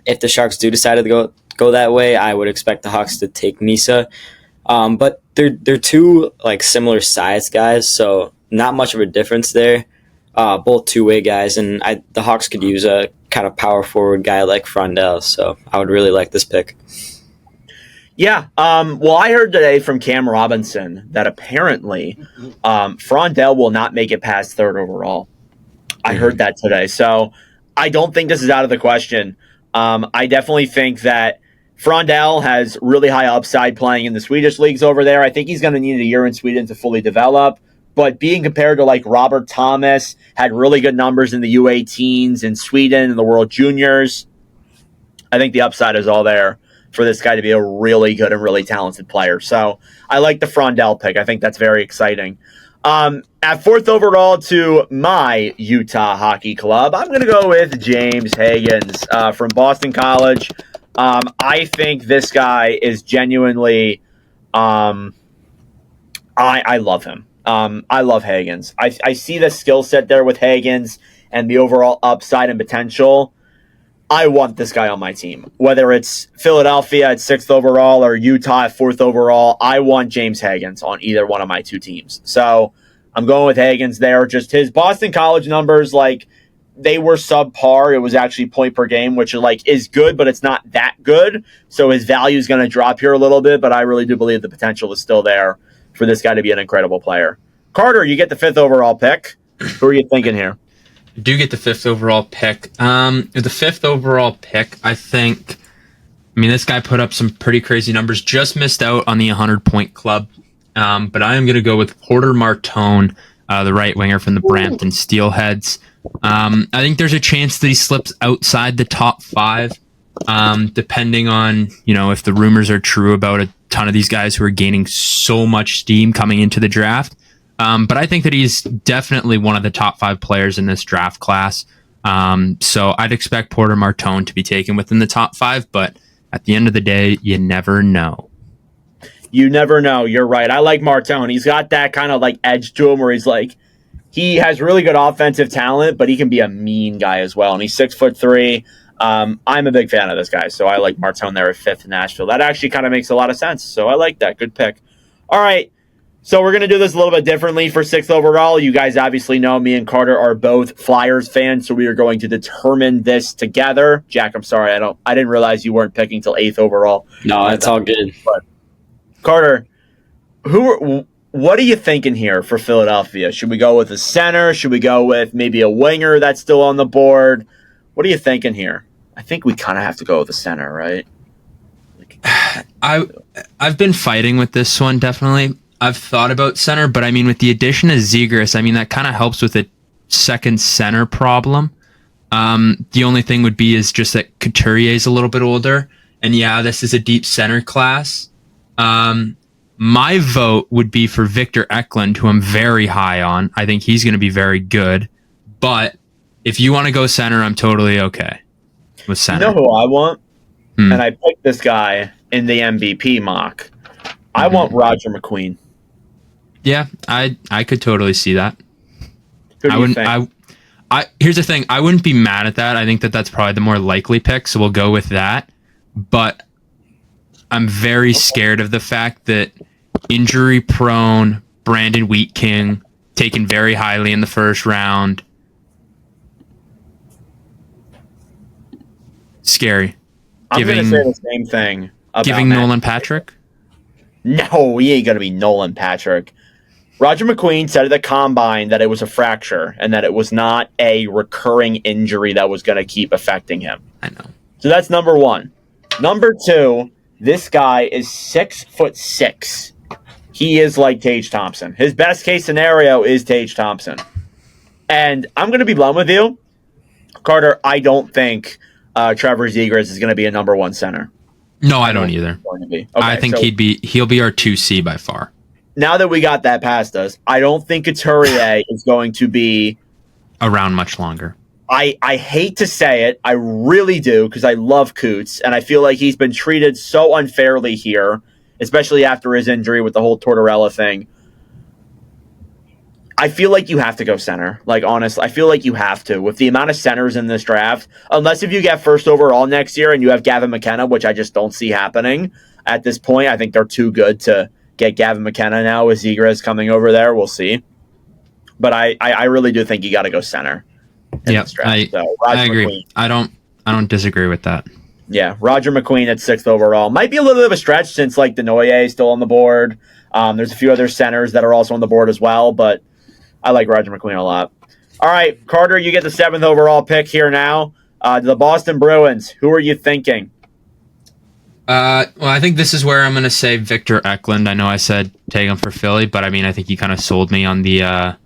if the Sharks do decide to go that way, I would expect the Hawks to take Misa. But they're two like similar size guys, so not much of a difference there. Both two-way guys, and the Hawks could use a kind of power forward guy like Frondel. So I would really like this pick. Yeah. Well, I heard today from Cam Robinson that apparently Frondel will not make it past third overall. I heard that today. So I don't think this is out of the question. I definitely think that Frondel has really high upside playing in the Swedish leagues over there. I think he's going to need a year in Sweden to fully develop. But being compared to like Robert Thomas, had really good numbers in the U18s in Sweden and the World Juniors. I think the upside is all there for this guy to be a really good and really talented player. So I like the Frondel pick. I think that's very exciting. At fourth overall to my Utah Hockey Club, I'm going to go with James Higgins from Boston College. I think this guy is genuinely, I love him. I love Higgins. I see the skill set there with Higgins and the overall upside and potential. I want this guy on my team. Whether it's Philadelphia at 6th overall or Utah at 4th overall, I want James Higgins on either one of my two teams. So I'm going with Higgins there. Just his Boston College numbers, like, they were subpar. It was actually point per game, which is good, but it's not that good. So his value is going to drop here a little bit, but I really do believe the potential is still there for this guy to be an incredible player. Carter, you get the 5th overall pick. Who are you thinking here? I do get the 5th overall pick. The 5th overall pick, I mean, this guy put up some pretty crazy numbers. Just missed out on the 100-point club. But I am going to go with Porter Martone, the right winger from the Brampton Steelheads. I think there's a chance that he slips outside the top 5, depending on, if the rumors are true about a ton of these guys who are gaining so much steam coming into the draft. But I think that he's definitely one of the top 5 players in this draft class. So I'd expect Porter Martone to be taken within the top 5, but at the end of the day, you never know. You never know. You're right. I like Martone. He's got that kind of edge to him where he has really good offensive talent, but he can be a mean guy as well. And he's 6'3". I'm a big fan of this guy, so I like Martone there at 5th in Nashville. That actually kind of makes a lot of sense. So I like that. Good pick. All right. So we're going to do this a little bit differently for 6th overall. You guys obviously know me and Carter are both Flyers fans, so we are going to determine this together. Jack, I'm sorry. I didn't realize you weren't picking till 8th overall. No, it's all good. But Carter, what are you thinking here for Philadelphia? Should we go with a center? Should we go with maybe a winger that's still on the board? What are you thinking here? I think we kind of have to go with a center, right? I've been fighting with this one, definitely. I've thought about center, but I mean, with the addition of Zegras, I mean, that kind of helps with a second center problem. The only thing would be is just that Couturier is a little bit older, and yeah, this is a deep center class. My vote would be for Victor Eklund, who I'm very high on. I think he's going to be very good. But if you want to go center, I'm totally okay with center. You know who I want? And I picked this guy in the MVP mock. I want Roger McQueen. Yeah, I could totally see that. Who do I you wouldn't. think? Here's the thing. I wouldn't be mad at that. I think that that's probably the more likely pick, so we'll go with that. But I'm very scared of the fact that injury-prone Brandon Wheat King, taken very highly in the first round. Scary. I'm going to say the same thing about giving Nolan Patrick? No, he ain't going to be Nolan Patrick. Roger McQueen said at the combine that it was a fracture and that it was not a recurring injury that was going to keep affecting him. I know. So that's number one. Number two, this guy is 6'6". He is like Tage Thompson. His best case scenario is Tage Thompson. And I'm going to be blunt with you, Carter. I don't think Trevor Zegras is going to be a number one center. No, I don't either. Okay, I think he'll be our 2C by far. Now that we got that past us, I don't think Couturier is going to be around much longer. I hate to say it, I really do, because I love Coots, and I feel like he's been treated so unfairly here, especially after his injury with the whole Tortorella thing. I feel like you have to go center. Like, honestly, I feel like you have to. With the amount of centers in this draft, unless if you get first overall next year and you have Gavin McKenna, which I just don't see happening at this point. I think they're too good to get Gavin McKenna now with Zegras coming over there. We'll see. But I really do think you got to go center. Yeah, I agree. McQueen. I don't disagree with that. Yeah, Roger McQueen at 6th overall. Might be a little bit of a stretch since like Denoye is still on the board. There's a few other centers that are also on the board as well, but I like Roger McQueen a lot. All right, Carter, you get the 7th overall pick here now. The Boston Bruins. Who are you thinking? Well, I think this is where I'm going to say Victor Eklund. I know I said take him for Philly, but I mean, I think you kind of sold me on the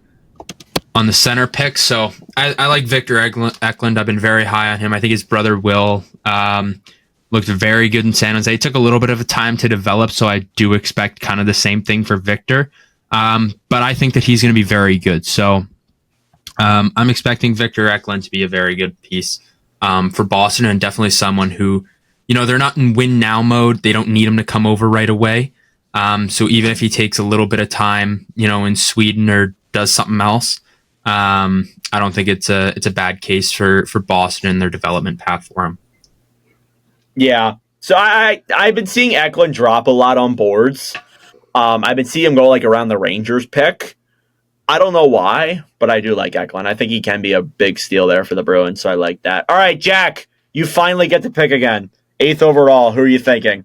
center pick. So I like Victor Eklund. I've been very high on him. I think his brother Will looked very good in San Jose. It took a little bit of a time to develop, so I do expect kind of the same thing for Victor. But I think that he's going to be very good. So I'm expecting Victor Eklund to be a very good piece for Boston, and definitely someone who, they're not in win now mode. They don't need him to come over right away. So even if he takes a little bit of time, in Sweden or does something else, I don't think it's a bad case for Boston and their development path for him. Yeah. So I've been seeing Eklund drop a lot on boards. I've been seeing him go like around the Rangers pick. I don't know why, but I do like Eklund. I think he can be a big steal there for the Bruins, so I like that. All right, Jack, you finally get to pick again. 8th overall. Who are you thinking?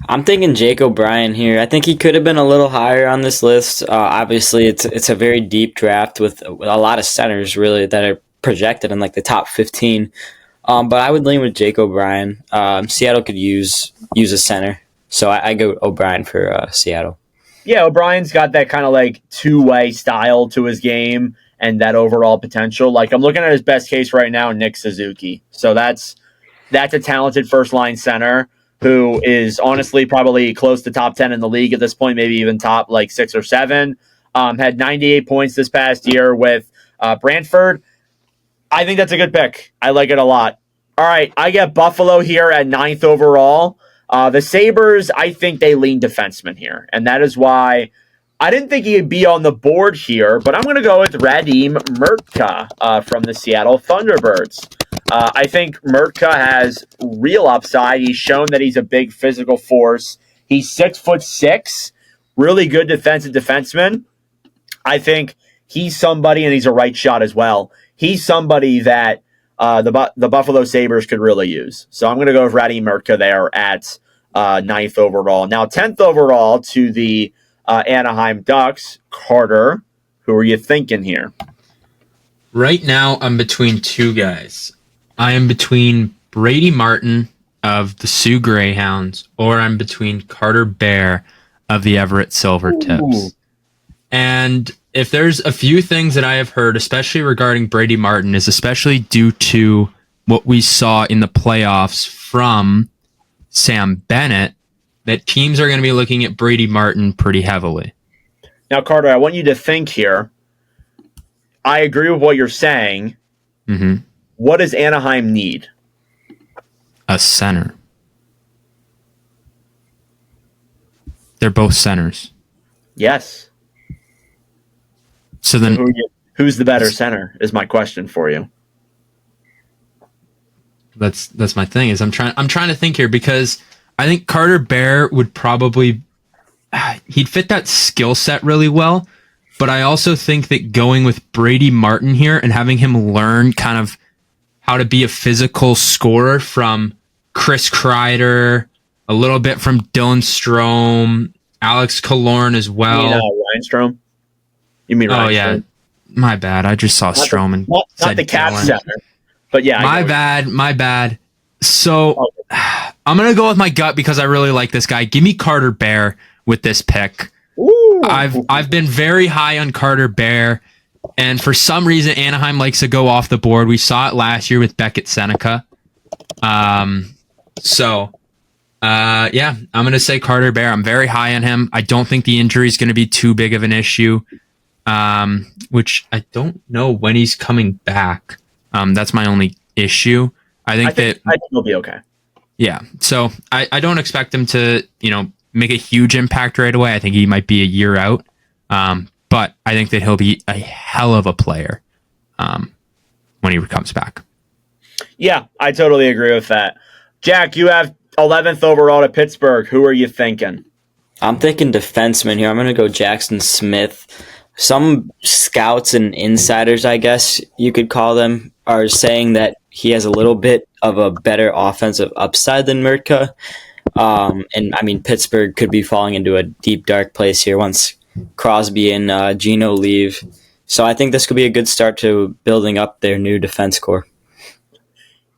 I'm thinking Jake O'Brien here. I think he could have been a little higher on this list. Obviously, it's a very deep draft with a lot of centers really that are projected in like the top 15. But I would lean with Jake O'Brien. Seattle could use a center, so I go O'Brien for Seattle. Yeah, O'Brien's got that kind of like two-way style to his game and that overall potential. Like I'm looking at his best case right now, Nick Suzuki. So that's a talented first-line center who is honestly probably close to top 10 in the league at this point, maybe even top like 6 or 7. Had 98 points this past year with Brantford. I think that's a good pick. I like it a lot. All right, I get Buffalo here at 9th overall. The Sabres, I think they lean defenseman here, and that is why I didn't think he'd be on the board here, but I'm going to go with Radim Mertka from the Seattle Thunderbirds. I think Mertka has real upside. He's shown that he's a big physical force. He's 6'6", really good defensive defenseman. I think he's somebody, and he's a right shot as well. He's somebody that the Buffalo Sabres could really use. So I'm going to go with Radim Mertka there at 9th overall. Now 10th overall to the Anaheim Ducks. Carter, who are you thinking here? Right now, I'm between two guys. I am between Brady Martin of the Sioux Greyhounds, or I'm between Carter Bear of the Everett Silvertips. And if there's a few things that I have heard, especially regarding Brady Martin, is especially due to what we saw in the playoffs from Sam Bennett, that teams are going to be looking at Brady Martin pretty heavily. Now, Carter, I want you to think here. I agree with what you're saying. Mm-hmm. What does Anaheim need? A center. They're both centers. Yes. So then, who's the better center? Is my question for you. That's my thing. Is I'm trying to think here, because I think Carter Bear would probably he'd fit that skill set really well. But I also think that going with Brady Martin here and having him learn kind of how to be a physical scorer from Chris Kreider, a little bit from Dylan Strome, Alex Killorn as well. You mean Ryan Strome? You mean Ryan Strome? My bad. I just saw Strome and not the Cap center. But yeah. My bad. So I'm going to go with my gut because I really like this guy. Give me Carter Bear with this pick. Ooh. I've been very high on Carter Bear, and for some reason Anaheim likes to go off the board. We saw it last year with Beckett Seneca. I'm gonna say Carter Bear. I'm very high on him. I don't think the injury is going to be too big of an issue, which I don't know when he's coming back. That's my only issue. I think he'll be okay. Yeah, so I don't expect him to make a huge impact right away. I think he might be a year out. But I think that he'll be a hell of a player when he comes back. Yeah, I totally agree with that. Jack, you have 11th overall to Pittsburgh. Who are you thinking? I'm thinking defenseman here. I'm going to go Jackson Smith. Some scouts and insiders, I guess you could call them, are saying that he has a little bit of a better offensive upside than Murtka. And I mean, Pittsburgh could be falling into a deep, dark place here once Crosby and Gino leave. So I think this could be a good start to building up their new defense core.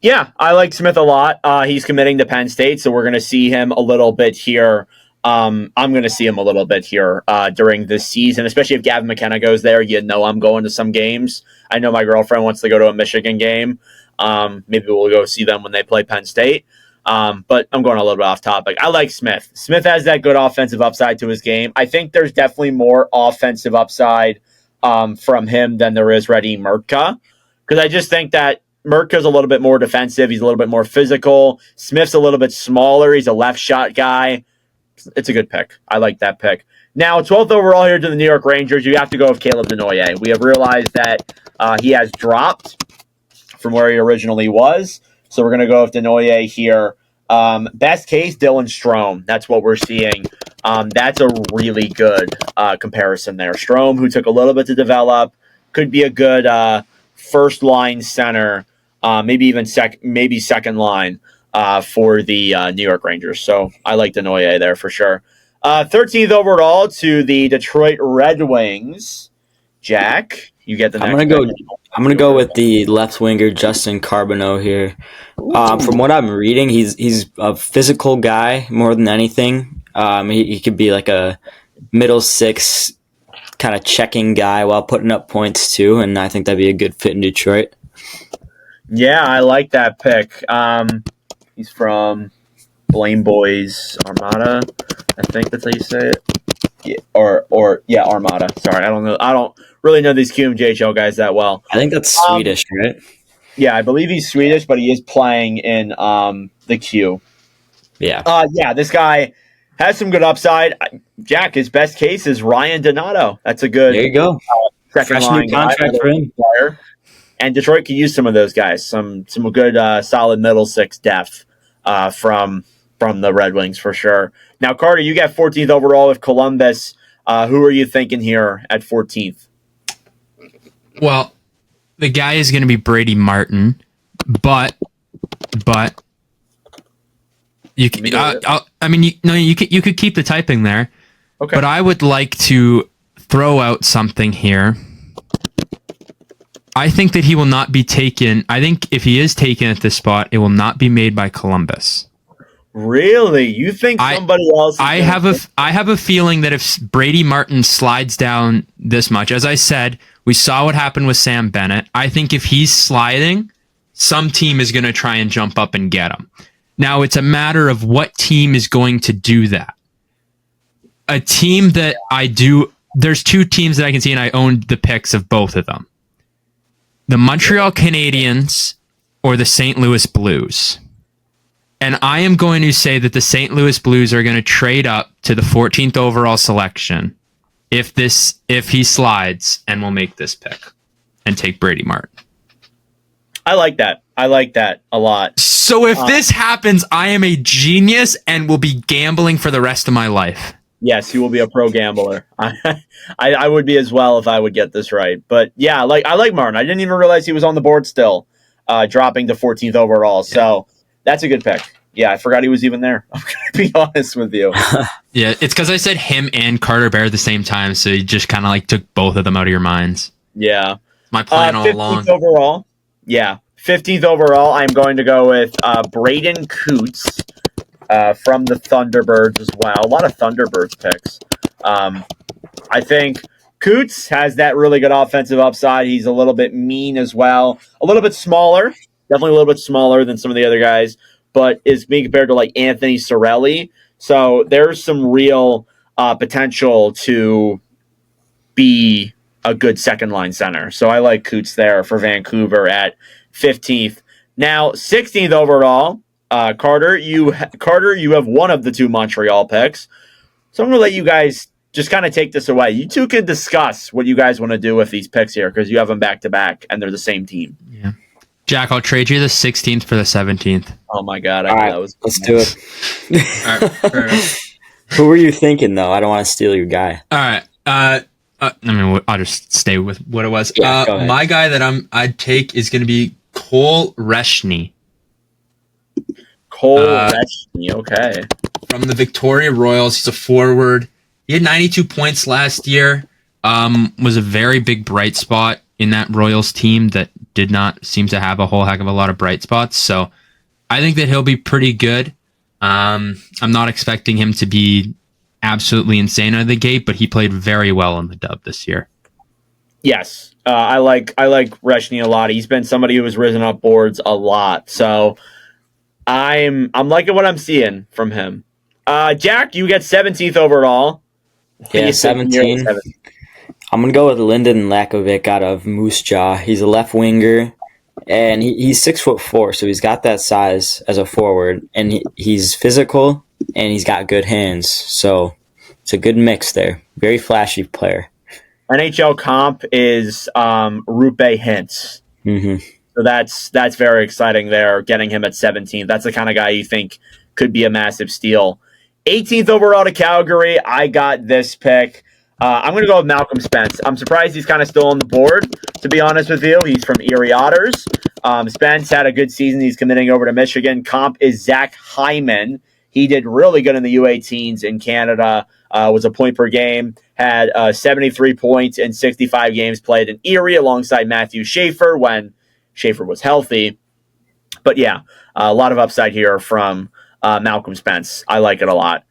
Yeah, I like Smith a lot. He's committing to Penn State, so we're going to see him a little bit here. I'm going to see him a little bit here during this season, especially if Gavin McKenna goes there. I'm going to some games. I know my girlfriend wants to go to a Michigan game. Maybe we'll go see them when they play Penn State. But I'm going a little bit off topic. I like Smith. Smith has that good offensive upside to his game. I think there's definitely more offensive upside from him than there is Radim Murtka, because I just think that Murtka's a little bit more defensive. He's a little bit more physical. Smith's a little bit smaller. He's a left shot guy. It's a good pick. I like that pick. Now, 12th overall here to the New York Rangers, you have to go with Caleb Denoye. We have realized that he has dropped from where he originally was. So we're going to go with Denoye here. Best case, Dylan Strome. That's what we're seeing. That's a really good comparison there. Strome, who took a little bit to develop, could be a good first-line center, maybe even second line for the New York Rangers. So I like Denoye there for sure. 13th overall to the Detroit Red Wings. Jack, you get the next I'm gonna go with the left winger Justin Carbonneau here. From what I'm reading, he's a physical guy more than anything. He could be like a middle six kind of checking guy while putting up points too, and I think that'd be a good fit in Detroit. Yeah, I like that pick. He's from Blame Boys Armada. I think that's how you say it. Yeah, Armada. Sorry, I don't know. I don't really know these QMJHL guys that well. I think that's Swedish, right? Yeah, I believe he's Swedish, but he is playing in the Q. Yeah. Yeah, this guy has some good upside. Jack, his best case is Ryan Donato. That's a good. There you go. Second Fresh line new contract for him. Player. And Detroit could use some of those guys. Some good solid middle six depth from the Red Wings for sure. Now, Carter, you got 14th overall with Columbus. Who are you thinking here at 14th? Well, the guy is going to be Brady Martin, but you can. You could keep the typing there. Okay. But I would like to throw out something here. I think that he will not be taken. I think if he is taken at this spot, it will not be made by Columbus. Really? You think somebody else? I have a feeling that if Brady Martin slides down this much, as I said, we saw what happened with Sam Bennett. I think if he's sliding, some team is going to try and jump up and get him. Now it's a matter of what team is going to do that. A team that there's two teams that I can see, and I own the picks of both of them. The Montreal Canadiens or the St. Louis Blues. And I am going to say that the St. Louis Blues are going to trade up to the 14th overall selection if he slides, and will make this pick and take Brady Martin. I like that. I like that a lot. So if this happens, I am a genius and will be gambling for the rest of my life. Yes, you will be a pro gambler. I would be as well if I would get this right. But yeah, I like Martin. I didn't even realize he was on the board still, dropping to 14th overall. So that's a good pick. Yeah, I forgot he was even there. I'm going to be honest with you. Yeah, it's because I said him and Carter Bear at the same time, so you just kind of took both of them out of your minds. Yeah. My plan all along. 15th overall. Yeah, 15th overall, I'm going to go with Braden Coots from the Thunderbirds as well. A lot of Thunderbirds picks. I think Coots has that really good offensive upside. He's a little bit mean as well. A little bit smaller. Definitely a little bit smaller than some of the other guys, but is being compared to Anthony Cirelli. So there's some real potential to be a good second line center. So I like Coots there for Vancouver at 15th. Now, 16th overall, Carter, you have one of the two Montreal picks. So I'm going to let you guys just kind of take this away. You two can discuss what you guys want to do with these picks here, because you have them back to back and they're the same team. Yeah. Jack, I'll trade you the 16th for the 17th. Oh my God. Let's do it. All right. Who were you thinking, though? I don't want to steal your guy. All right. I'll just stay with what it was. Yeah, my guy that I'd take is going to be Cole Reshny. Okay. From the Victoria Royals. He's a forward. He had 92 points last year. Was a very big bright spot in that Royals team that did not seem to have a whole heck of a lot of bright spots. So I think that he'll be pretty good. I'm not expecting him to be absolutely insane out of the gate, but he played very well in the dub this year. Yes. I like Reshny a lot. He's been somebody who has risen up boards a lot. So I'm liking what I'm seeing from him. Jack, you get 17th overall. Yeah, 17. I'm going to go with Lyndon Lakovic out of Moose Jaw. He's a left winger, and he's 6'4", so he's got that size as a forward, and he's physical, and he's got good hands. So it's a good mix there. Very flashy player. NHL comp is Rupe Hintz. Mm-hmm. So that's very exciting there, getting him at 17. That's the kind of guy you think could be a massive steal. 18th overall to Calgary. I got this pick. I'm going to go with Malcolm Spence. I'm surprised he's kind of still on the board, to be honest with you. He's from Erie Otters. Spence had a good season. He's committing over to Michigan. Comp is Zach Hyman. He did really good in the U18s in Canada. Was a point per game. Had 73 points in 65 games played in Erie alongside Matthew Schaefer when Schaefer was healthy. But yeah, a lot of upside here from Malcolm Spence. I like it a lot.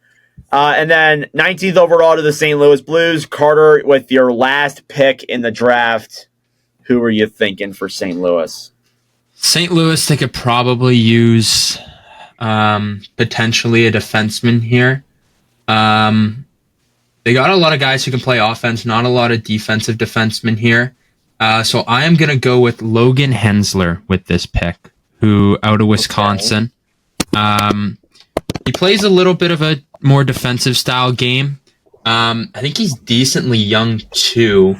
And then 19th overall to the St. Louis Blues. Carter, with your last pick in the draft, who were you thinking for St. Louis? St. Louis, they could probably use potentially a defenseman here. They got a lot of guys who can play offense, not a lot of defensive defensemen here. So I am going to go with Logan Hensler with this pick, who out of Wisconsin. Okay. He plays a little bit of a more defensive style game. I think he's decently young too.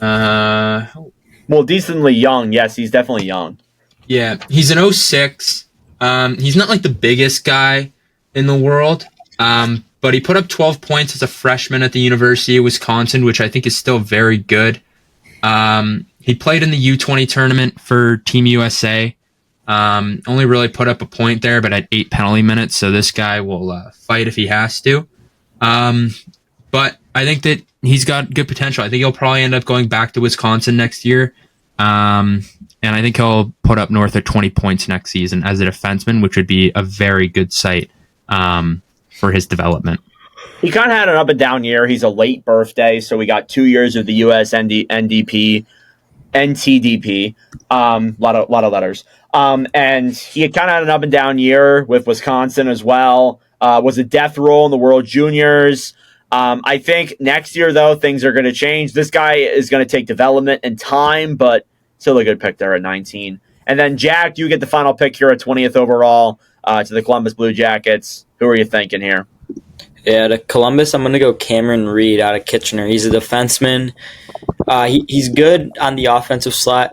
Well, decently young. Yes, he's definitely young. Yeah, he's an 06. He's not like the biggest guy in the world, but he put up 12 points as a freshman at the University of Wisconsin, which I think is still very good. He played in the U20 tournament for Team USA. Only really put up a point there, but had 8 penalty minutes, so this guy will fight if he has to. But I think that he's got good potential. I think he'll probably end up going back to Wisconsin next year. And I think he'll put up north of 20 points next season as a defenseman, which would be a very good sight for his development. He kind of had an up and down year. He's a late birthday, so we got 2 years of the US NTDP. Lot of letters. And he had kind of had an up and down year with Wisconsin as well. Was a death roll in the World Juniors. I think next year, though, things are going to change. This guy is going to take development and time, but still a good pick there at 19. And then, Jack, you get the final pick here at 20th overall to the Columbus Blue Jackets. Who are you thinking here? Yeah, to Columbus, I'm going to go Cameron Reed out of Kitchener. He's a defenseman. He's good on the offensive side,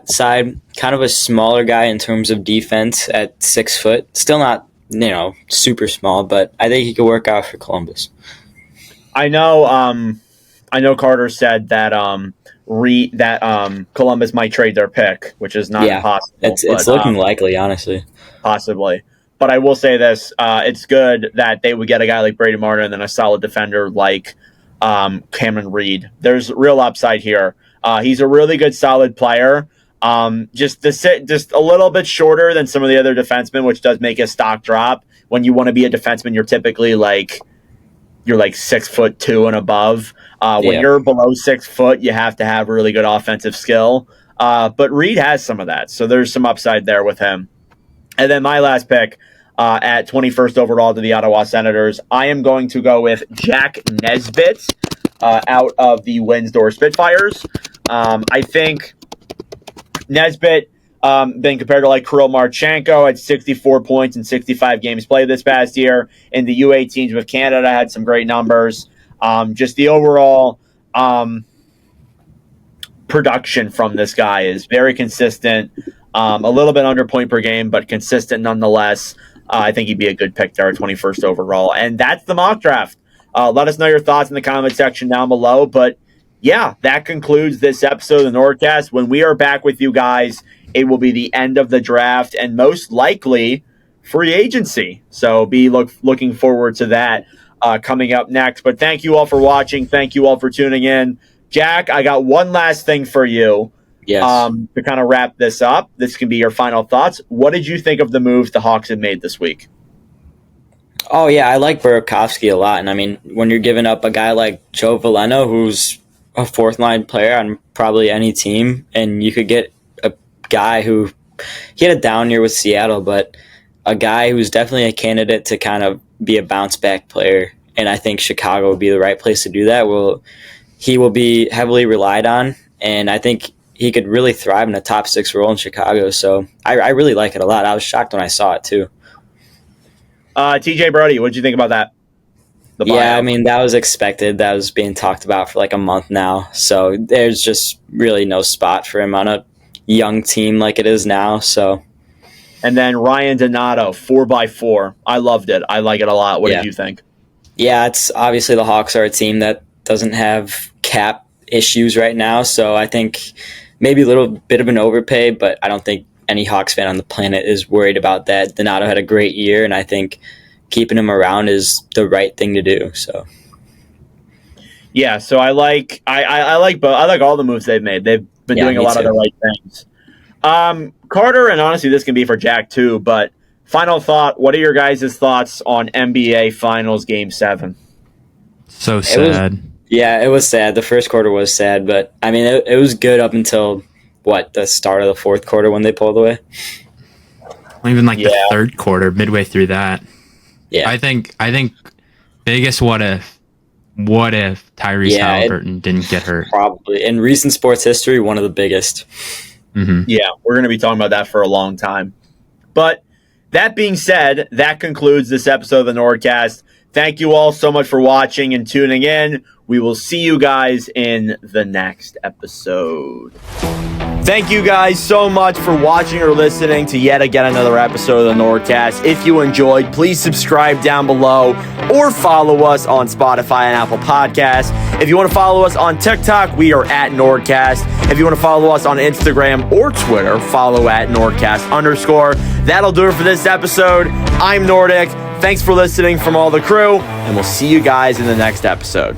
kind of a smaller guy in terms of defense at 6 foot. Still not, super small, but I think he could work out for Columbus. I know Carter said that Columbus might trade their pick, which is not possible. It's looking likely, honestly. Possibly. But I will say this, it's good that they would get a guy like Brady Martin and then a solid defender like Cameron Reed. There's real upside here. He's a really good, solid player. Just a little bit shorter than some of the other defensemen, which does make his stock drop. When you want to be a defenseman, you're typically you're 6'2" and above. When you're below 6 foot, you have to have really good offensive skill. But Reed has some of that, so there's some upside there with him. And then my last pick at 21st overall to the Ottawa Senators, I am going to go with Jack Nesbitt out of the Windsor Spitfires. I think Nesbitt, been compared to Kirill Marchenko at 64 points in 65 games played this past year. In the U18s with Canada, had some great numbers. Just the overall production from this guy is very consistent. A little bit under point per game, but consistent nonetheless. I think he'd be a good pick there at 21st overall. And that's the mock draft. Let us know your thoughts in the comment section down below. But yeah, that concludes this episode of the NordCast. When we are back with you guys, it will be the end of the draft and most likely free agency. So be looking forward to that coming up next. But thank you all for watching. Thank you all for tuning in. Jack, I got one last thing for you. Yes. To kind of wrap this up. This can be your final thoughts. What did you think of the moves the Hawks have made this week? Oh, yeah, I like Burakovsky a lot. And, I mean, when you're giving up a guy like Joe Veleno, who's a fourth-line player on probably any team, and you could get a guy who – he had a down year with Seattle, but a guy who's definitely a candidate to kind of be a bounce-back player. And I think Chicago would be the right place to do that. He will be heavily relied on, and I think – he could really thrive in a top 6 role in Chicago. So I really like it a lot. I was shocked when I saw it too. TJ Brody, what did you think about that? Yeah, I mean, that was expected. That was being talked about for a month now. So there's just really no spot for him on a young team like it is now. So, and then Ryan Donato, 4x4. I loved it. I like it a lot. What did you think? Yeah, it's obviously the Hawks are a team that doesn't have cap issues right now. So I think maybe a little bit of an overpay, but I don't think any Hawks fan on the planet is worried about that. Donato had a great year, and I think keeping him around is the right thing to do. So, yeah, so I like all the moves they've made. They've been doing a lot of the right things. Carter, and honestly, this can be for Jack too. But final thought: what are your guys' thoughts on NBA Finals Game 7? So sad. It was sad. The first quarter was sad, but I mean, it was good up until the start of the fourth quarter when they pulled away. Even the third quarter, midway through that. Yeah, I think biggest what if Tyrese Halliburton didn't get hurt? Probably in recent sports history, one of the biggest. Mm-hmm. Yeah, we're going to be talking about that for a long time. But that being said, that concludes this episode of the NordCast. Thank you all so much for watching and tuning in. We will see you guys in the next episode. Thank you guys so much for watching or listening to yet again another episode of the NordCast. If you enjoyed, please subscribe down below or follow us on Spotify and Apple Podcasts. If you want to follow us on TikTok, we are at NordCast. If you want to follow us on Instagram or Twitter, follow at NordCast_. That'll do it for this episode. I'm Nordic. Thanks for listening from all the crew, and we'll see you guys in the next episode.